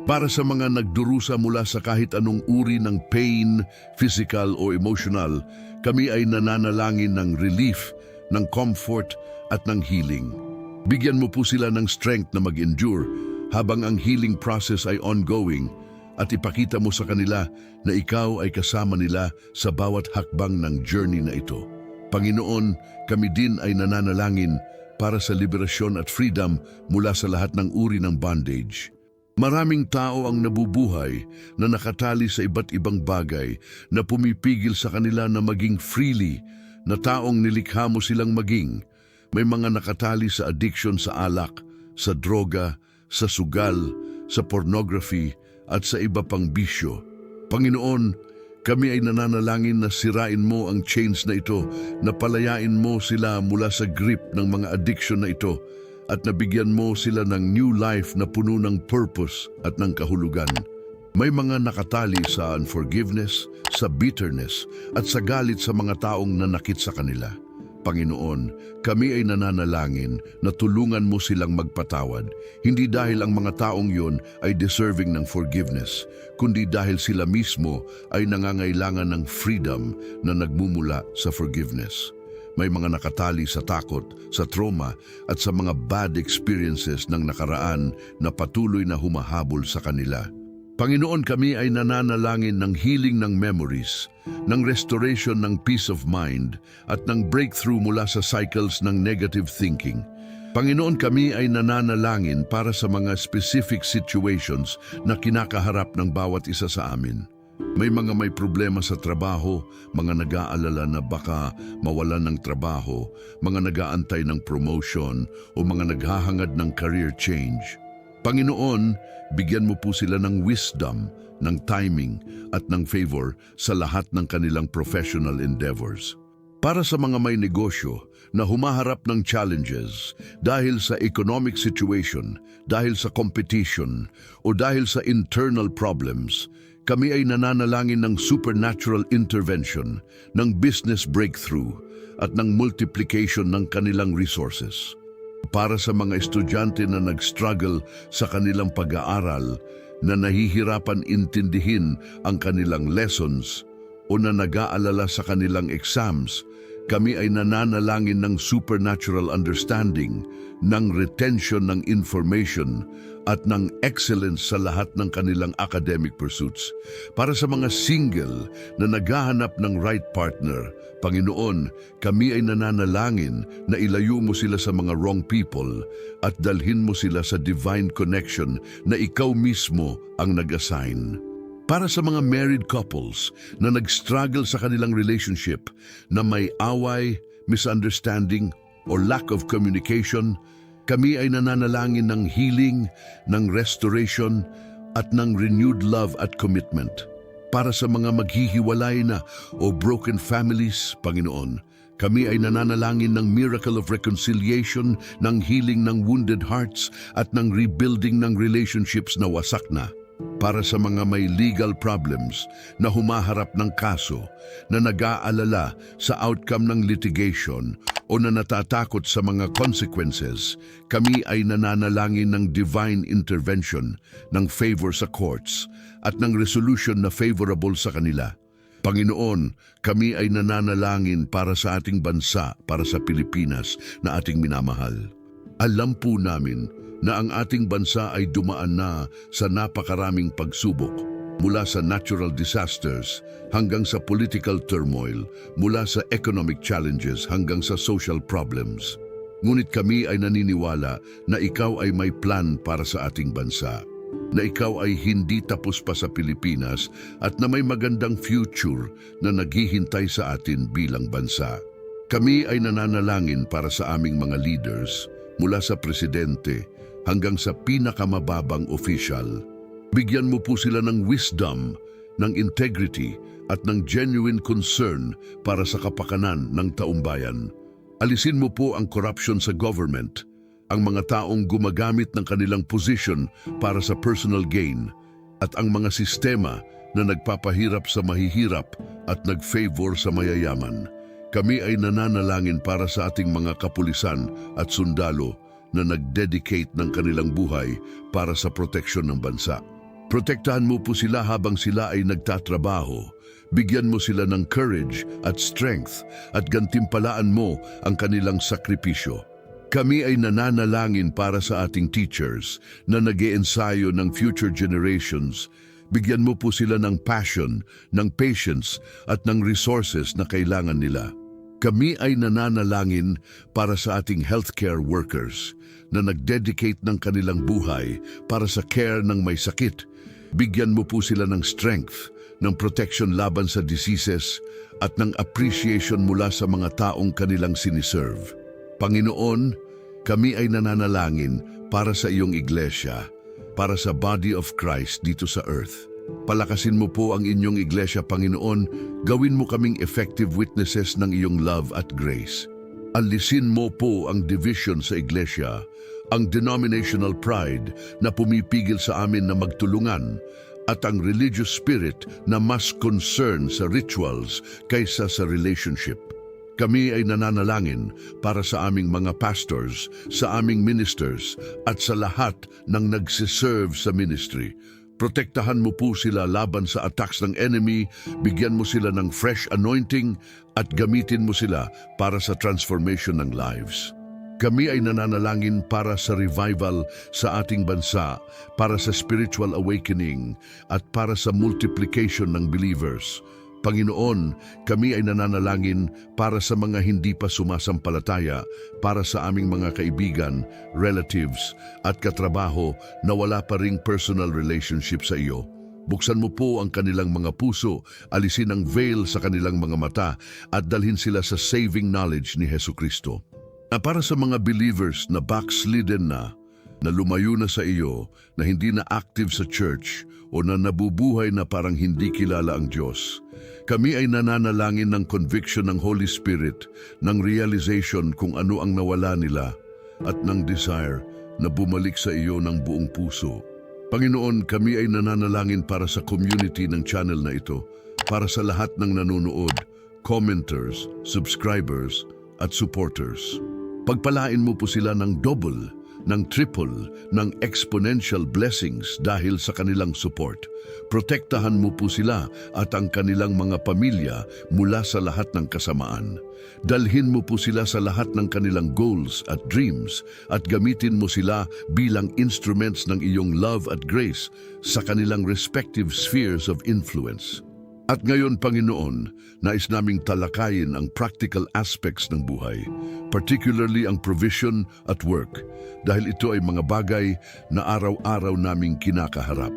Speaker 1: Para sa mga nagdurusa mula sa kahit anong uri ng pain, physical o emotional, kami ay nananalangin ng relief, ng comfort at ng healing. Bigyan mo po sila ng strength na mag-endure habang ang healing process ay ongoing at ipakita mo sa kanila na ikaw ay kasama nila sa bawat hakbang ng journey na ito. Panginoon, kami din ay nananalangin para sa liberasyon at freedom mula sa lahat ng uri ng bondage. Maraming tao ang nabubuhay na nakatali sa iba't ibang bagay na pumipigil sa kanila na maging freely na taong nilikha mo silang maging. May mga nakatali sa addiction sa alak, sa droga, sa sugal, sa pornography at sa iba pang bisyo. Panginoon, kami ay nananalangin na sirain mo ang chains na ito, na palayain mo sila mula sa grip ng mga addiction na ito at nabigyan mo sila ng new life na puno ng purpose at ng kahulugan. May mga nakatali sa unforgiveness, sa bitterness at sa galit sa mga taong nanakit sa kanila. Panginoon, kami ay nananalangin na tulungan mo silang magpatawad, hindi dahil ang mga taong yon ay deserving ng forgiveness, kundi dahil sila mismo ay nangangailangan ng freedom na nagmumula sa forgiveness. May mga nakatali sa takot, sa trauma at sa mga bad experiences ng nakaraan na patuloy na humahabol sa kanila. Panginoon, kami ay nananalangin ng healing ng memories, ng restoration ng peace of mind, at ng breakthrough mula sa cycles ng negative thinking. Panginoon, kami ay nananalangin para sa mga specific situations na kinakaharap ng bawat isa sa amin. May mga may problema sa trabaho, mga nag-aalala na baka mawalan ng trabaho, mga nag-aantay ng promotion o mga naghahangad ng career change. Panginoon, bigyan mo po sila ng wisdom, ng timing at ng favor sa lahat ng kanilang professional endeavors. Para sa mga may negosyo na humaharap ng challenges dahil sa economic situation, dahil sa competition o dahil sa internal problems, kami ay nananalangin ng supernatural intervention, ng business breakthrough at ng multiplication ng kanilang resources. Para sa mga estudyante na nag-struggle sa kanilang pag-aaral, na nahihirapan intindihin ang kanilang lessons o na nag-aalala sa kanilang exams, kami ay nananalangin ng supernatural understanding, ng retention ng information at ng excellence sa lahat ng kanilang academic pursuits. Para sa mga single na naghahanap ng right partner, Panginoon, kami ay nananalangin na ilayo mo sila sa mga wrong people at dalhin mo sila sa divine connection na ikaw mismo ang nag-assign. Para sa mga married couples na nag-struggle sa kanilang relationship na may away, misunderstanding or lack of communication, kami ay nananalangin ng healing, ng restoration at ng renewed love at commitment. Para sa mga maghihiwalay na o broken families, Panginoon, kami ay nananalangin ng miracle of reconciliation, ng healing ng wounded hearts at ng rebuilding ng relationships na wasak na. Para sa mga may legal problems na humaharap ng kaso, na nag-aalala sa outcome ng litigation o na natatakot sa mga consequences, kami ay nananalangin ng divine intervention, ng favor sa courts at ng resolution na favorable sa kanila. Panginoon, kami ay nananalangin para sa ating bansa, para sa Pilipinas na ating minamahal. Alam po namin na ang ating bansa ay dumaan na sa napakaraming pagsubok, mula sa natural disasters hanggang sa political turmoil, mula sa economic challenges hanggang sa social problems. Ngunit kami ay naniniwala na ikaw ay may plan para sa ating bansa, na ikaw ay hindi tapos pa sa Pilipinas at na may magandang future na naghihintay sa atin bilang bansa. Kami ay nananalangin para sa aming mga leaders, mula sa presidente hanggang sa pinakamababang official. Bigyan mo po sila ng wisdom, ng integrity at ng genuine concern para sa kapakanan ng taumbayan. Alisin mo po ang corruption sa government, ang mga taong gumagamit ng kanilang position para sa personal gain, at ang mga sistema na nagpapahirap sa mahihirap at nag-favor sa mayayaman. Kami ay nananalangin para sa ating mga kapulisan at sundalo na nag-dedicate ng kanilang buhay para sa proteksyon ng bansa. Protektahan mo po sila habang sila ay nagtatrabaho, Bigyan mo sila ng courage at strength at gantimpalaan mo ang kanilang sakripisyo. Kami ay nananalangin para sa ating teachers na nag-iensayo ng future generations. Bigyan mo po sila ng passion, ng patience at ng resources na kailangan nila. Kami ay nananalangin para sa ating healthcare workers na nag-dedicate ng kanilang buhay para sa care ng may sakit. Bigyan mo po sila ng strength, ng protection laban sa diseases at ng appreciation mula sa mga taong kanilang siniserve. Panginoon, kami ay nananalangin para sa iyong iglesia, para sa body of Christ dito sa earth. Palakasin mo po ang inyong iglesia, Panginoon. Gawin mo kaming effective witnesses ng iyong love at grace. Alisin mo po ang division sa iglesia, ang denominational pride na pumipigil sa amin na magtulungan, at ang religious spirit na mas concern sa rituals kaysa sa relationship. Kami ay nananalangin para sa aming mga pastors, sa aming ministers, at sa lahat ng nagsiserve sa ministry. Protektahan mo po sila laban sa attacks ng enemy, bigyan mo sila ng fresh anointing, at gamitin mo sila para sa transformation ng lives. Kami ay nananalangin para sa revival sa ating bansa, para sa spiritual awakening, at para sa multiplication ng believers. Panginoon, kami ay nananalangin para sa mga hindi pa sumasampalataya, para sa aming mga kaibigan, relatives, at katrabaho na wala pa ring personal relationship sa iyo. Buksan mo po ang kanilang mga puso, alisin ang veil sa kanilang mga mata, at dalhin sila sa saving knowledge ni Hesukristo. Para sa mga believers na backslidden na lumayo na sa iyo, na hindi na active sa church, o na nabubuhay na parang hindi kilala ang Diyos, kami ay nananalangin ng conviction ng Holy Spirit, ng realization kung ano ang nawala nila, at ng desire na bumalik sa iyo ng buong puso. Panginoon, kami ay nananalangin para sa community ng channel na ito, para sa lahat ng nanonood, commenters, subscribers, at supporters. Pagpalain mo po sila ng double, ng triple, ng exponential blessings dahil sa kanilang support. Protektahan mo po sila at ang kanilang mga pamilya mula sa lahat ng kasamaan. Dalhin mo po sila sa lahat ng kanilang goals at dreams at gamitin mo sila bilang instruments ng iyong love at grace sa kanilang respective spheres of influence. At ngayon, Panginoon, nais naming talakayin ang practical aspects ng buhay, particularly ang provision at work, dahil ito ay mga bagay na araw-araw naming kinakaharap.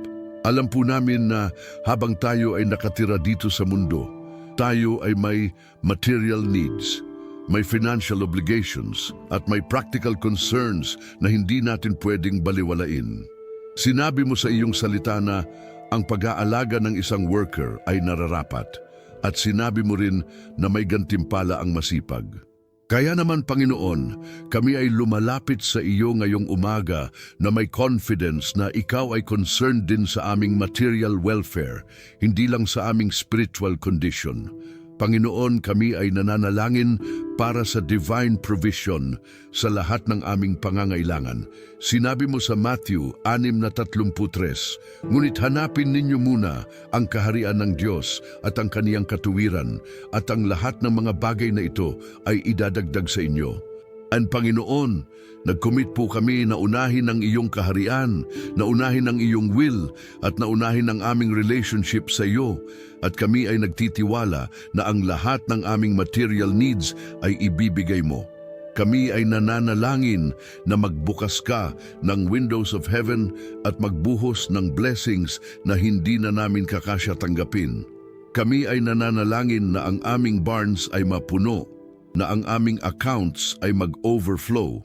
Speaker 1: Alam po namin na habang tayo ay nakatira dito sa mundo, tayo ay may material needs, may financial obligations, at may practical concerns na hindi natin pwedeng baliwalain. Sinabi mo sa iyong salita na ang pag-aalaga ng isang worker ay nararapat, at sinabi mo rin na may gantimpala ang masipag. Kaya naman, Panginoon, kami ay lumalapit sa iyo ngayong umaga na may confidence na ikaw ay concerned din sa aming material welfare, hindi lang sa aming spiritual condition. Panginoon, kami ay nananalangin para sa divine provision sa lahat ng aming pangangailangan. Sinabi mo sa Matthew 6:33, ngunit hanapin ninyo muna ang kaharian ng Diyos at ang kaniyang katuwiran, at ang lahat ng mga bagay na ito ay idadagdag sa inyo. And Panginoon, nag-commit po kami na unahin ang iyong kaharian, na unahin ang iyong will, at na unahin ang aming relationship sa iyo. At kami ay nagtitiwala na ang lahat ng aming material needs ay ibibigay mo. Kami ay nananalangin na magbukas ka ng windows of heaven at magbuhos ng blessings na hindi na namin kakasya tanggapin. Kami ay nananalangin na ang aming barns ay mapuno, na ang aming accounts ay mag-overflow,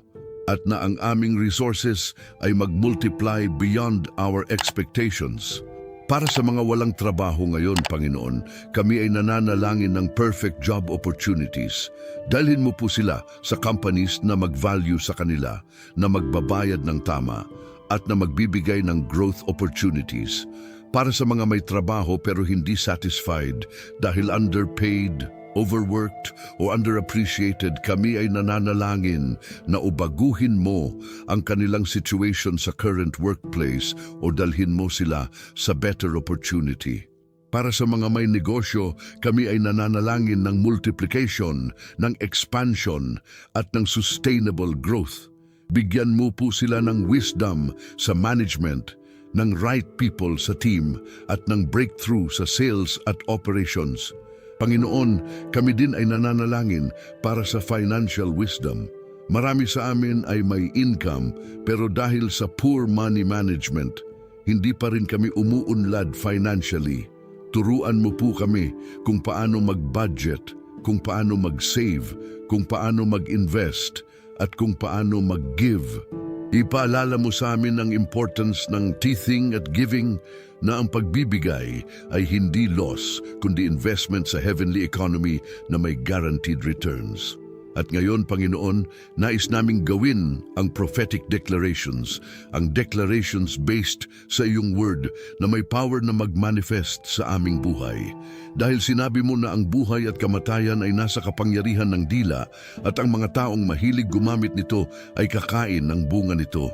Speaker 1: at na ang aming resources ay mag-multiply beyond our expectations. Para sa mga walang trabaho ngayon, Panginoon, kami ay nananalangin ng perfect job opportunities. Dalhin mo po sila sa companies na mag-value sa kanila, na magbabayad ng tama, at na magbibigay ng growth opportunities. Para sa mga may trabaho pero hindi satisfied dahil underpaid, overworked o underappreciated, kami ay nananalangin na ubaguhin mo ang kanilang situation sa current workplace o dalhin mo sila sa better opportunity. Para sa mga may negosyo, kami ay nananalangin ng multiplication, ng expansion, at ng sustainable growth. Bigyan mo po sila ng wisdom sa management, ng right people sa team, at ng breakthrough sa sales at operations. Panginoon, kami din ay nananalangin para sa financial wisdom. Marami sa amin ay may income, pero dahil sa poor money management, hindi pa rin kami umuunlad financially. Turuan mo po kami kung paano mag-budget, kung paano mag-save, kung paano mag-invest, at kung paano mag-give. Ipaalala mo sa amin ang importance ng tithing at giving, na ang pagbibigay ay hindi loss, kundi investment sa heavenly economy na may guaranteed returns. At ngayon, Panginoon, nais naming gawin ang prophetic declarations, ang declarations based sa iyong word na may power na mag-manifest sa aming buhay. Dahil sinabi mo na ang buhay at kamatayan ay nasa kapangyarihan ng dila at ang mga taong mahilig gumamit nito ay kakain ng bunga nito.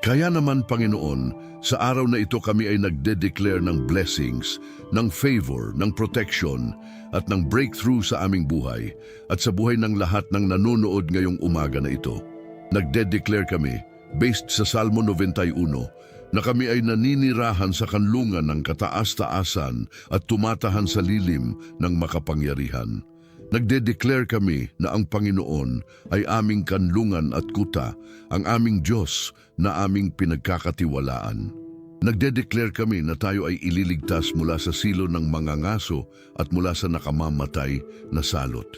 Speaker 1: Kaya naman, Panginoon, sa araw na ito kami ay nagde-declare ng blessings, ng favor, ng protection, at ng breakthrough sa aming buhay at sa buhay ng lahat ng nanonood ngayong umaga na ito. Nagde-declare kami, based sa Salmo 91, na kami ay naninirahan sa kanlungan ng kataas-taasan at tumatahan sa lilim ng makapangyarihan. Nagde-declare kami na ang Panginoon ay aming kanlungan at kuta, ang aming Diyos na aming pinagkakatiwalaan. Nagde-declare kami na tayo ay ililigtas mula sa silo ng mga ngaso at mula sa nakamamatay na salot.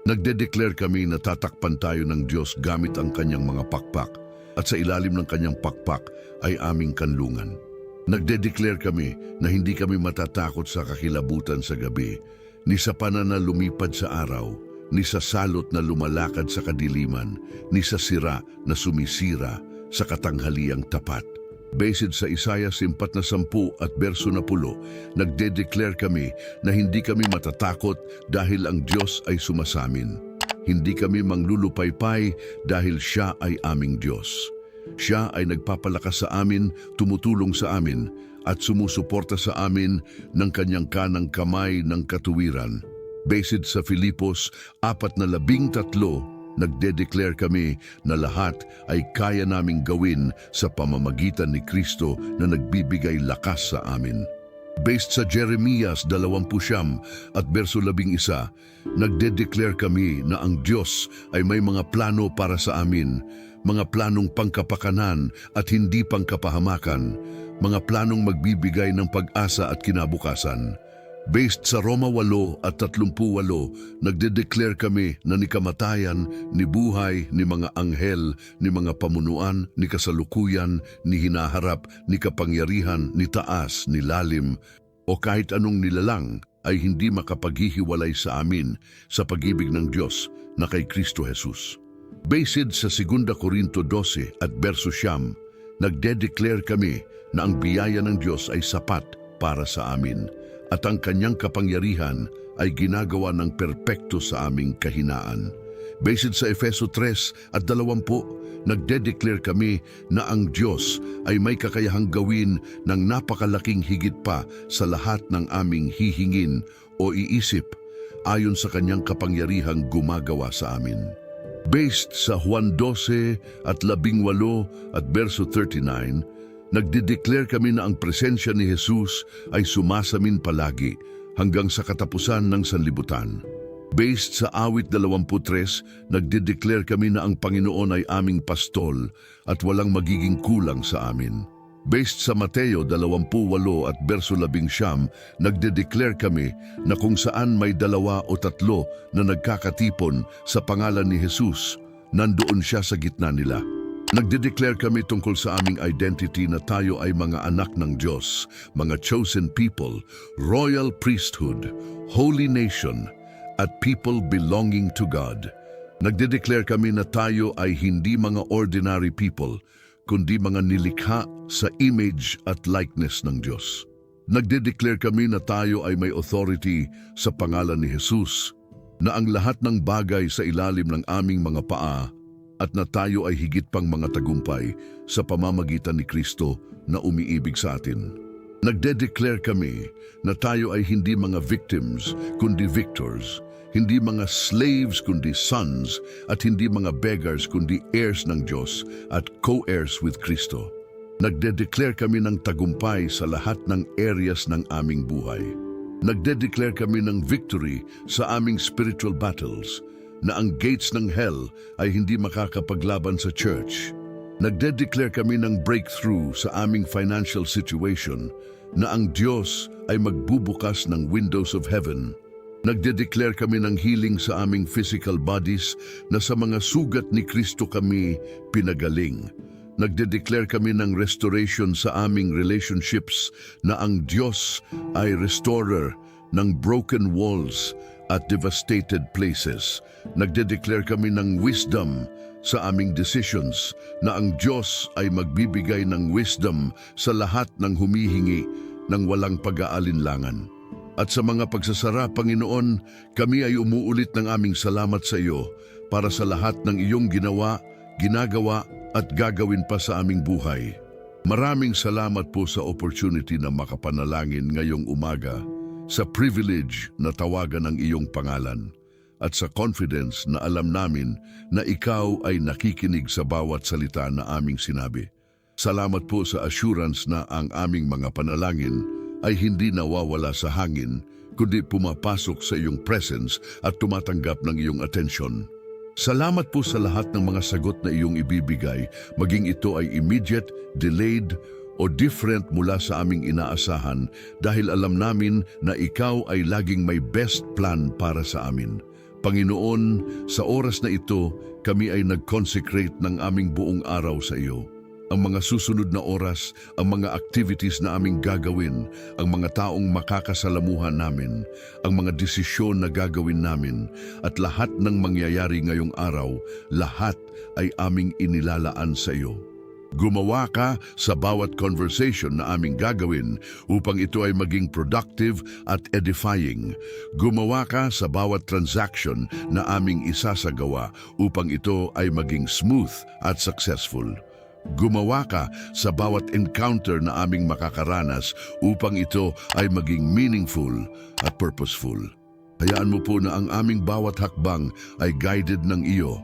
Speaker 1: Nagde-declare kami na tatakpan tayo ng Diyos gamit ang kanyang mga pakpak at sa ilalim ng kanyang pakpak ay aming kanlungan. Nagde-declare kami na hindi kami matatakot sa kakilabutan sa gabi, ni sa panana lumipad sa araw, ni sa salot na lumalakad sa kadiliman, ni sa sira na sumisira sa katanghaliang tapat. Based sa Isaiah 40 at verso 10, nagde-declare kami na hindi kami matatakot dahil ang Diyos ay sumasamin. Hindi kami manglulupaypay dahil Siya ay aming Diyos. Siya ay nagpapalakas sa amin, tumutulong sa amin, at sumusuporta sa amin ng kanyang kanang kamay ng katuwiran. Based sa Filipos 4:13, nagde-declare kami na lahat ay kaya naming gawin sa pamamagitan ni Kristo na nagbibigay lakas sa amin. Based sa Jeremias 20 at verso 11, nagde-declare kami na ang Diyos ay may mga plano para sa amin, mga planong pangkapakanan at hindi pangkapahamakan, mga planong magbibigay ng pag-asa at kinabukasan. Based sa Roma 8 at 38, nagde-declare kami na ni kamatayan, ni buhay, ni mga anghel, ni mga pamunuan, ni kasalukuyan, ni hinaharap, ni kapangyarihan, ni taas, ni lalim, o kahit anong nilalang ay hindi makapaghihiwalay sa amin sa pag-ibig ng Diyos na kay Kristo Jesus. Based sa 2 Corinto 12 at verso 9, nagde-declare kami na ang biyaya ng Diyos ay sapat para sa amin at ang kanyang kapangyarihan ay ginagawa ng perpekto sa aming kahinaan. Based sa Efeso 3 at 20, nagde-declare kami na ang Diyos ay may kakayahang gawin ng napakalaking higit pa sa lahat ng aming hihingin o iisip ayon sa kanyang kapangyarihang gumagawa sa amin. Based sa Juan 12 at 18 at verso 39, nagde-declare kami na ang presensya ni Jesus ay sumasamin palagi hanggang sa katapusan ng sanlibutan. Based sa Awit 23, nagde-declare kami na ang Panginoon ay aming pastol at walang magiging kulang sa amin. Based sa Mateo 28 at verso 11, nagde-declare kami na kung saan may 2 o 3 na nagkakatipon sa pangalan ni Jesus, nandoon siya sa gitna nila. Nagde-declare kami tungkol sa aming identity na tayo ay mga anak ng Diyos, mga chosen people, royal priesthood, holy nation, at people belonging to God. Nagde-declare kami na tayo ay hindi mga ordinary people, kundi mga nilikha sa image at likeness ng Diyos. Nagde-declare kami na tayo ay may authority sa pangalan ni Jesus, na ang lahat ng bagay sa ilalim ng aming mga paa at na tayo ay higit pang mga tagumpay sa pamamagitan ni Kristo na umiibig sa atin. Nagde-declare kami na tayo ay hindi mga victims kundi victors, hindi mga slaves kundi sons, at hindi mga beggars kundi heirs ng Diyos at co-heirs with Kristo. Nagde-declare kami ng tagumpay sa lahat ng areas ng aming buhay. Nagde-declare kami ng victory sa aming spiritual battles, na ang gates ng hell ay hindi makakapaglaban sa church. Nagde-declare kami ng breakthrough sa aming financial situation, na ang Diyos ay magbubukas ng windows of heaven. Nagde-declare kami ng healing sa aming physical bodies, na sa mga sugat ni Kristo kami pinagaling. Nagde-declare kami ng restoration sa aming relationships, na ang Diyos ay restorer ng broken walls at devastated places. Nagde-declare kami ng wisdom sa aming decisions, na ang Diyos ay magbibigay ng wisdom sa lahat ng humihingi ng walang pag-aalinlangan. At sa mga pagsasara, Panginoon, kami ay umuulit ng aming salamat sa iyo para sa lahat ng iyong ginawa, ginagawa at gagawin pa sa aming buhay. Maraming salamat po sa opportunity na makapanalangin ngayong umaga, sa privilege na tawagan ang iyong pangalan, at sa confidence na alam namin na ikaw ay nakikinig sa bawat salita na aming sinabi. Salamat po sa assurance na ang aming mga panalangin ay hindi nawawala sa hangin, kundi pumapasok sa iyong presence at tumatanggap ng iyong atensyon. Salamat po sa lahat ng mga sagot na iyong ibibigay, maging ito ay immediate, delayed, o different mula sa aming inaasahan, dahil alam namin na ikaw ay laging may best plan para sa amin. Panginoon, sa oras na ito, kami ay nag-consecrate ng aming buong araw sa iyo. Ang mga susunod na oras, ang mga activities na aming gagawin, ang mga taong makakasalamuhan namin, ang mga desisyon na gagawin namin, at lahat ng mangyayari ngayong araw, lahat ay aming inilalaan sa iyo. Gumawa ka sa bawat conversation na aming gagawin upang ito ay maging productive at edifying. Gumawa ka sa bawat transaction na aming isasagawa upang ito ay maging smooth at successful. Gumawa ka sa bawat encounter na aming makakaranas upang ito ay maging meaningful at purposeful. Hayaan mo po na ang aming bawat hakbang ay guided ng iyo.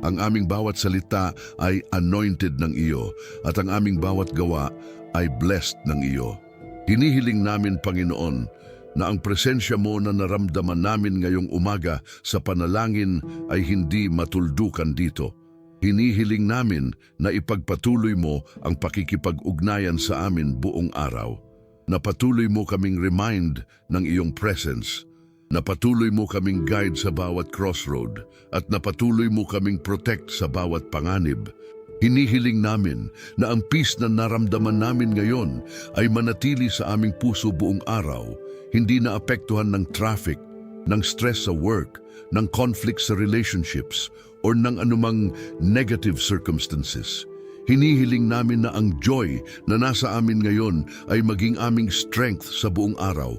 Speaker 1: Ang aming bawat salita ay anointed ng iyo, at ang aming bawat gawa ay blessed ng iyo. Hinihiling namin, Panginoon, na ang presensya mo na naramdaman namin ngayong umaga sa panalangin ay hindi matuldukan dito. Hinihiling namin na ipagpatuloy mo ang pakikipag-ugnayan sa amin buong araw. Na patuloy mo kaming remind ng iyong presence. Na patuloy mo kaming guide sa bawat crossroad. At na patuloy mo kaming protect sa bawat panganib. Hinihiling namin na ang peace na naramdaman namin ngayon ay manatili sa aming puso buong araw, hindi na apektuhan ng traffic, ng stress sa work, ng conflict sa relationships, or ng anumang negative circumstances. Hinihiling namin na ang joy na nasa amin ngayon ay maging aming strength sa buong araw,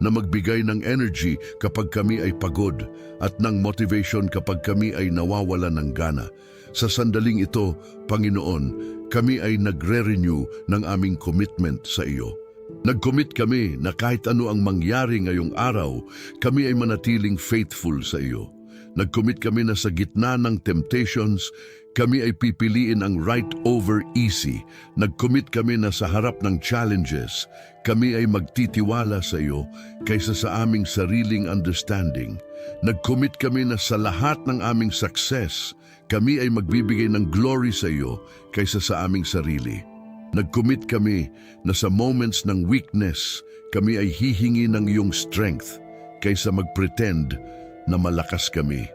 Speaker 1: na magbigay ng energy kapag kami ay pagod at ng motivation kapag kami ay nawawala ng gana. Sa sandaling ito, Panginoon, kami ay nagre-renew ng aming commitment sa iyo. Nag-commit kami na kahit ano ang mangyari ngayong araw, kami ay manatiling faithful sa iyo. Nag-commit kami na sa gitna ng temptations, kami ay pipiliin ang right over easy. Nag-commit kami na sa harap ng challenges, kami ay magtitiwala sa iyo kaysa sa aming sariling understanding. Nag-commit kami na sa lahat ng aming success, kami ay magbibigay ng glory sa iyo kaysa sa aming sarili. Nag-commit kami na sa moments ng weakness, kami ay hihingi ng iyong strength kaysa mag-pretend na malakas kami.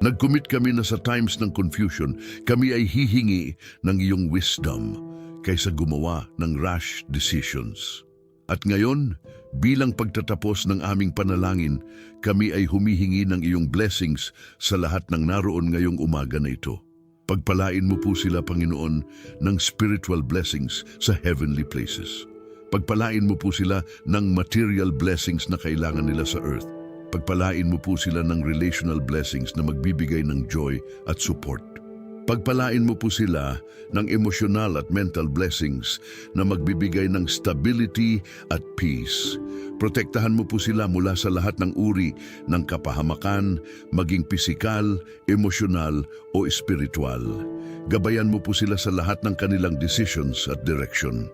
Speaker 1: Nag-commit kami na sa times ng confusion, kami ay hihingi ng iyong wisdom kaysa gumawa ng rash decisions. At ngayon, bilang pagtatapos ng aming panalangin, kami ay humihingi ng iyong blessings sa lahat ng naroon ngayong umaga na ito. Pagpalain mo po sila, Panginoon, ng spiritual blessings sa heavenly places. Pagpalain mo po sila ng material blessings na kailangan nila sa earth. Pagpalain mo po sila ng relational blessings na magbibigay ng joy at support. Pagpalain mo po sila ng emosyonal at mental blessings na magbibigay ng stability at peace. Protektahan mo po sila mula sa lahat ng uri ng kapahamakan, maging pisikal, emosyonal o espiritual. Gabayan mo po sila sa lahat ng kanilang decisions at direction.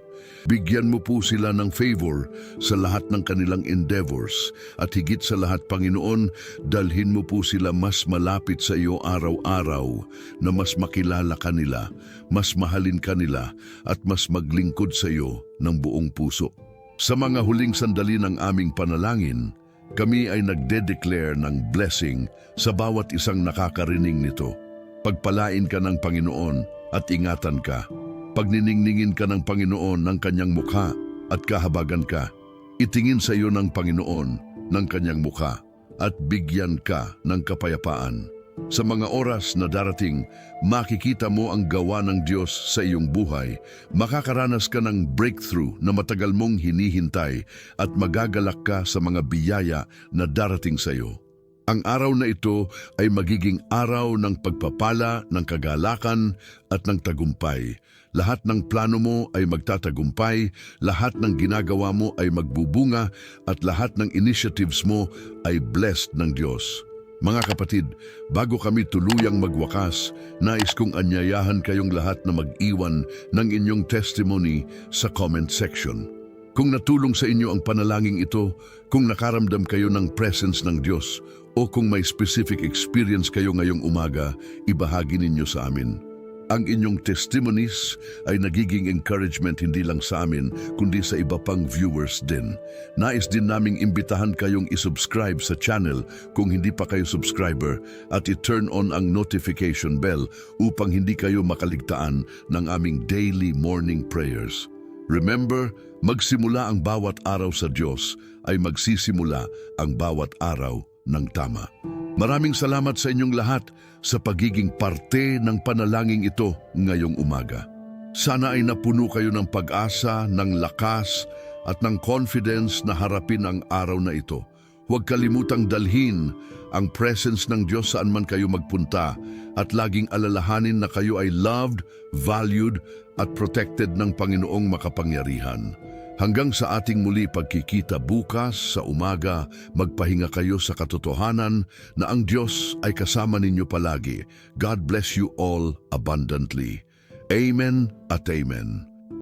Speaker 1: Bigyan mo po sila ng favor sa lahat ng kanilang endeavors at higit sa lahat, Panginoon, dalhin mo po sila mas malapit sa iyo araw-araw na mas makilala kanila, mas mahalin kanila at mas maglingkod sa iyo ng buong puso. Sa mga huling sandali ng aming panalangin, kami ay nagde-declare ng blessing sa bawat isang nakakarinig nito. Pagpalain ka ng Panginoon at ingatan ka. Pagniningingin ka ng Panginoon ng kanyang mukha at kahabagan ka. Itingin sa iyo ng Panginoon ng kanyang mukha at bigyan ka ng kapayapaan. Sa mga oras na darating, makikita mo ang gawa ng Diyos sa iyong buhay. Makakaranas ka ng breakthrough na matagal mong hinihintay at magagalak ka sa mga biyaya na darating sa iyo. Ang araw na ito ay magiging araw ng pagpapala, ng kagalakan at ng tagumpay. Lahat ng plano mo ay magtatagumpay, lahat ng ginagawa mo ay magbubunga, at lahat ng initiatives mo ay blessed ng Diyos. Mga kapatid, bago kami tuluyang magwakas, nais kong anyayahan kayong lahat na mag-iwan ng inyong testimony sa comment section. Kung natulong sa inyo ang panalangin ito, kung nakaramdam kayo ng presence ng Diyos, o kung may specific experience kayo ngayong umaga, ibahagi ninyo sa amin. Ang inyong testimonies ay nagiging encouragement hindi lang sa amin, kundi sa iba pang viewers din. Nais din naming imbitahan kayong isubscribe sa channel kung hindi pa kayo subscriber at i-turn on ang notification bell upang hindi kayo makaligtaan ng aming daily morning prayers. Remember, magsimula ang bawat araw sa Diyos ay magsisimula ang bawat araw ng tama. Maraming salamat sa inyong lahat sa pagiging parte ng panalangin ito ngayong umaga. Sana ay napuno kayo ng pag-asa, ng lakas at ng confidence na harapin ang araw na ito. Huwag kalimutang dalhin ang presence ng Diyos saan man kayo magpunta at laging alalahanin na kayo ay loved, valued at protected ng Panginoong makapangyarihan. Hanggang sa ating muli pagkikita bukas sa umaga, magpahinga kayo sa katotohanan na ang Diyos ay kasama ninyo palagi. God bless you all abundantly. Amen at amen.